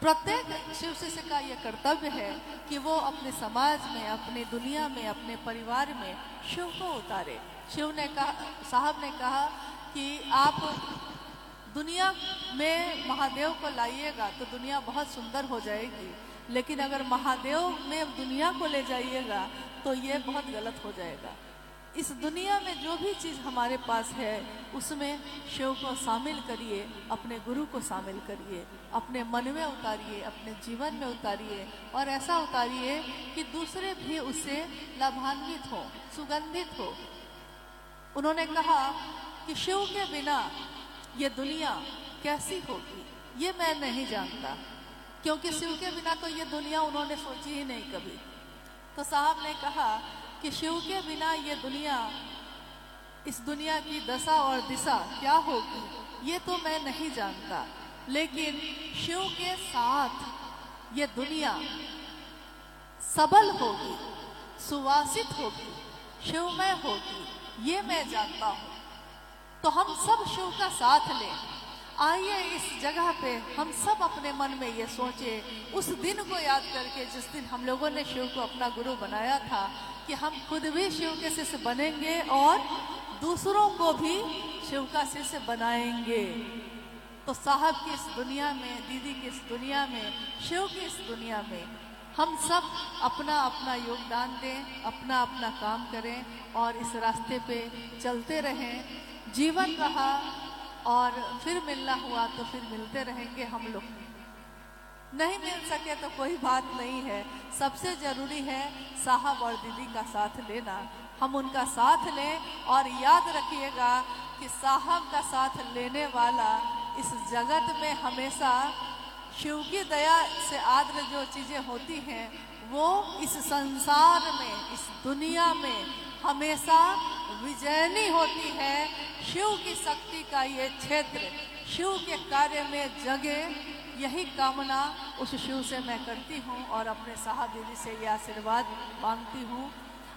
प्रत्येक शिव शिष्य का ये कर्तव्य है कि वो अपने समाज में, अपनी दुनिया में, अपने परिवार में शिव को उतारे। शिव ने कहा, साहब ने कहा कि आप दुनिया में महादेव को लाइएगा तो दुनिया बहुत सुंदर हो जाएगी, लेकिन अगर महादेव में दुनिया को ले जाइएगा तो ये बहुत गलत हो जाएगा। इस दुनिया में जो भी चीज़ हमारे पास है उसमें शिव को शामिल करिए, अपने गुरु को शामिल करिए, अपने मन में उतारिए, अपने जीवन में उतारिए, और ऐसा उतारिए कि दूसरे भी उससे लाभान्वित हो, सुगंधित हो। उन्होंने कहा कि शिव के बिना ये दुनिया कैसी होगी ये मैं नहीं जानता, क्योंकि शिव के बिना तो ये दुनिया उन्होंने सोची ही नहीं कभी। तो साहब ने कहा कि शिव के बिना ये दुनिया, इस दुनिया की दशा और दिशा क्या होगी ये तो मैं नहीं जानता, लेकिन शिव के साथ ये दुनिया सबल होगी, सुवासित होगी, शिवमय होगी, ये मैं जानता हूँ। तो हम सब शिव का साथ लें। आइए इस जगह पे हम सब अपने मन में ये सोचें, उस दिन को याद करके जिस दिन हम लोगों ने शिव को अपना गुरु बनाया था, कि हम खुद भी शिव के शिष्य बनेंगे और दूसरों को भी शिव का शिष्य बनाएंगे। तो साहब की इस दुनिया में, दीदी की इस दुनिया में, शिव की इस दुनिया में हम सब अपना अपना योगदान दें, अपना अपना काम करें और इस रास्ते पे चलते रहें। जीवन रहा और फिर मिलना हुआ तो फिर मिलते रहेंगे हम लोग। नहीं मिल सके तो कोई बात नहीं है, सबसे ज़रूरी है साहब और दीदी का साथ लेना। हम उनका साथ लें और याद रखिएगा कि साहब का साथ लेने वाला इस जगत में हमेशा शिव की दया से आद्र जो चीज़ें होती हैं वो इस संसार में, इस दुनिया में हमेशा विजयनी होती है। शिव की शक्ति का ये क्षेत्र शिव के कार्य में जगे, यही कामना उस शिव से मैं करती हूँ और अपने साहब दीदी से ये आशीर्वाद मांगती हूँ।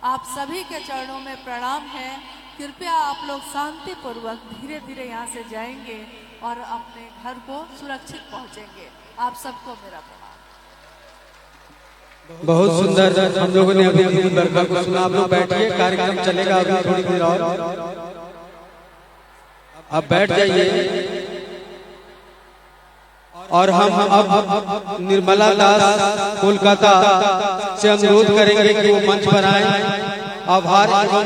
आप सभी के चरणों में प्रणाम है। कृपया आप लोग शांतिपूर्वक धीरे धीरे यहाँ से जाएंगे और अपने घर को सुरक्षित पहुंचेंगे। आप सबको मेरा प्रणाम। बहुत सुंदर। हम लोगों ने अभी दीदी बरखा को सुना। आप लोग बैठिए, कार्यक्रम चलेगा अभी थोड़ी देर और। आप बैठ जाइए। और हम अब निर्मला दास कोलकाता से अनुरोध करेंगे कि वो मंच पर आए। आभार एवं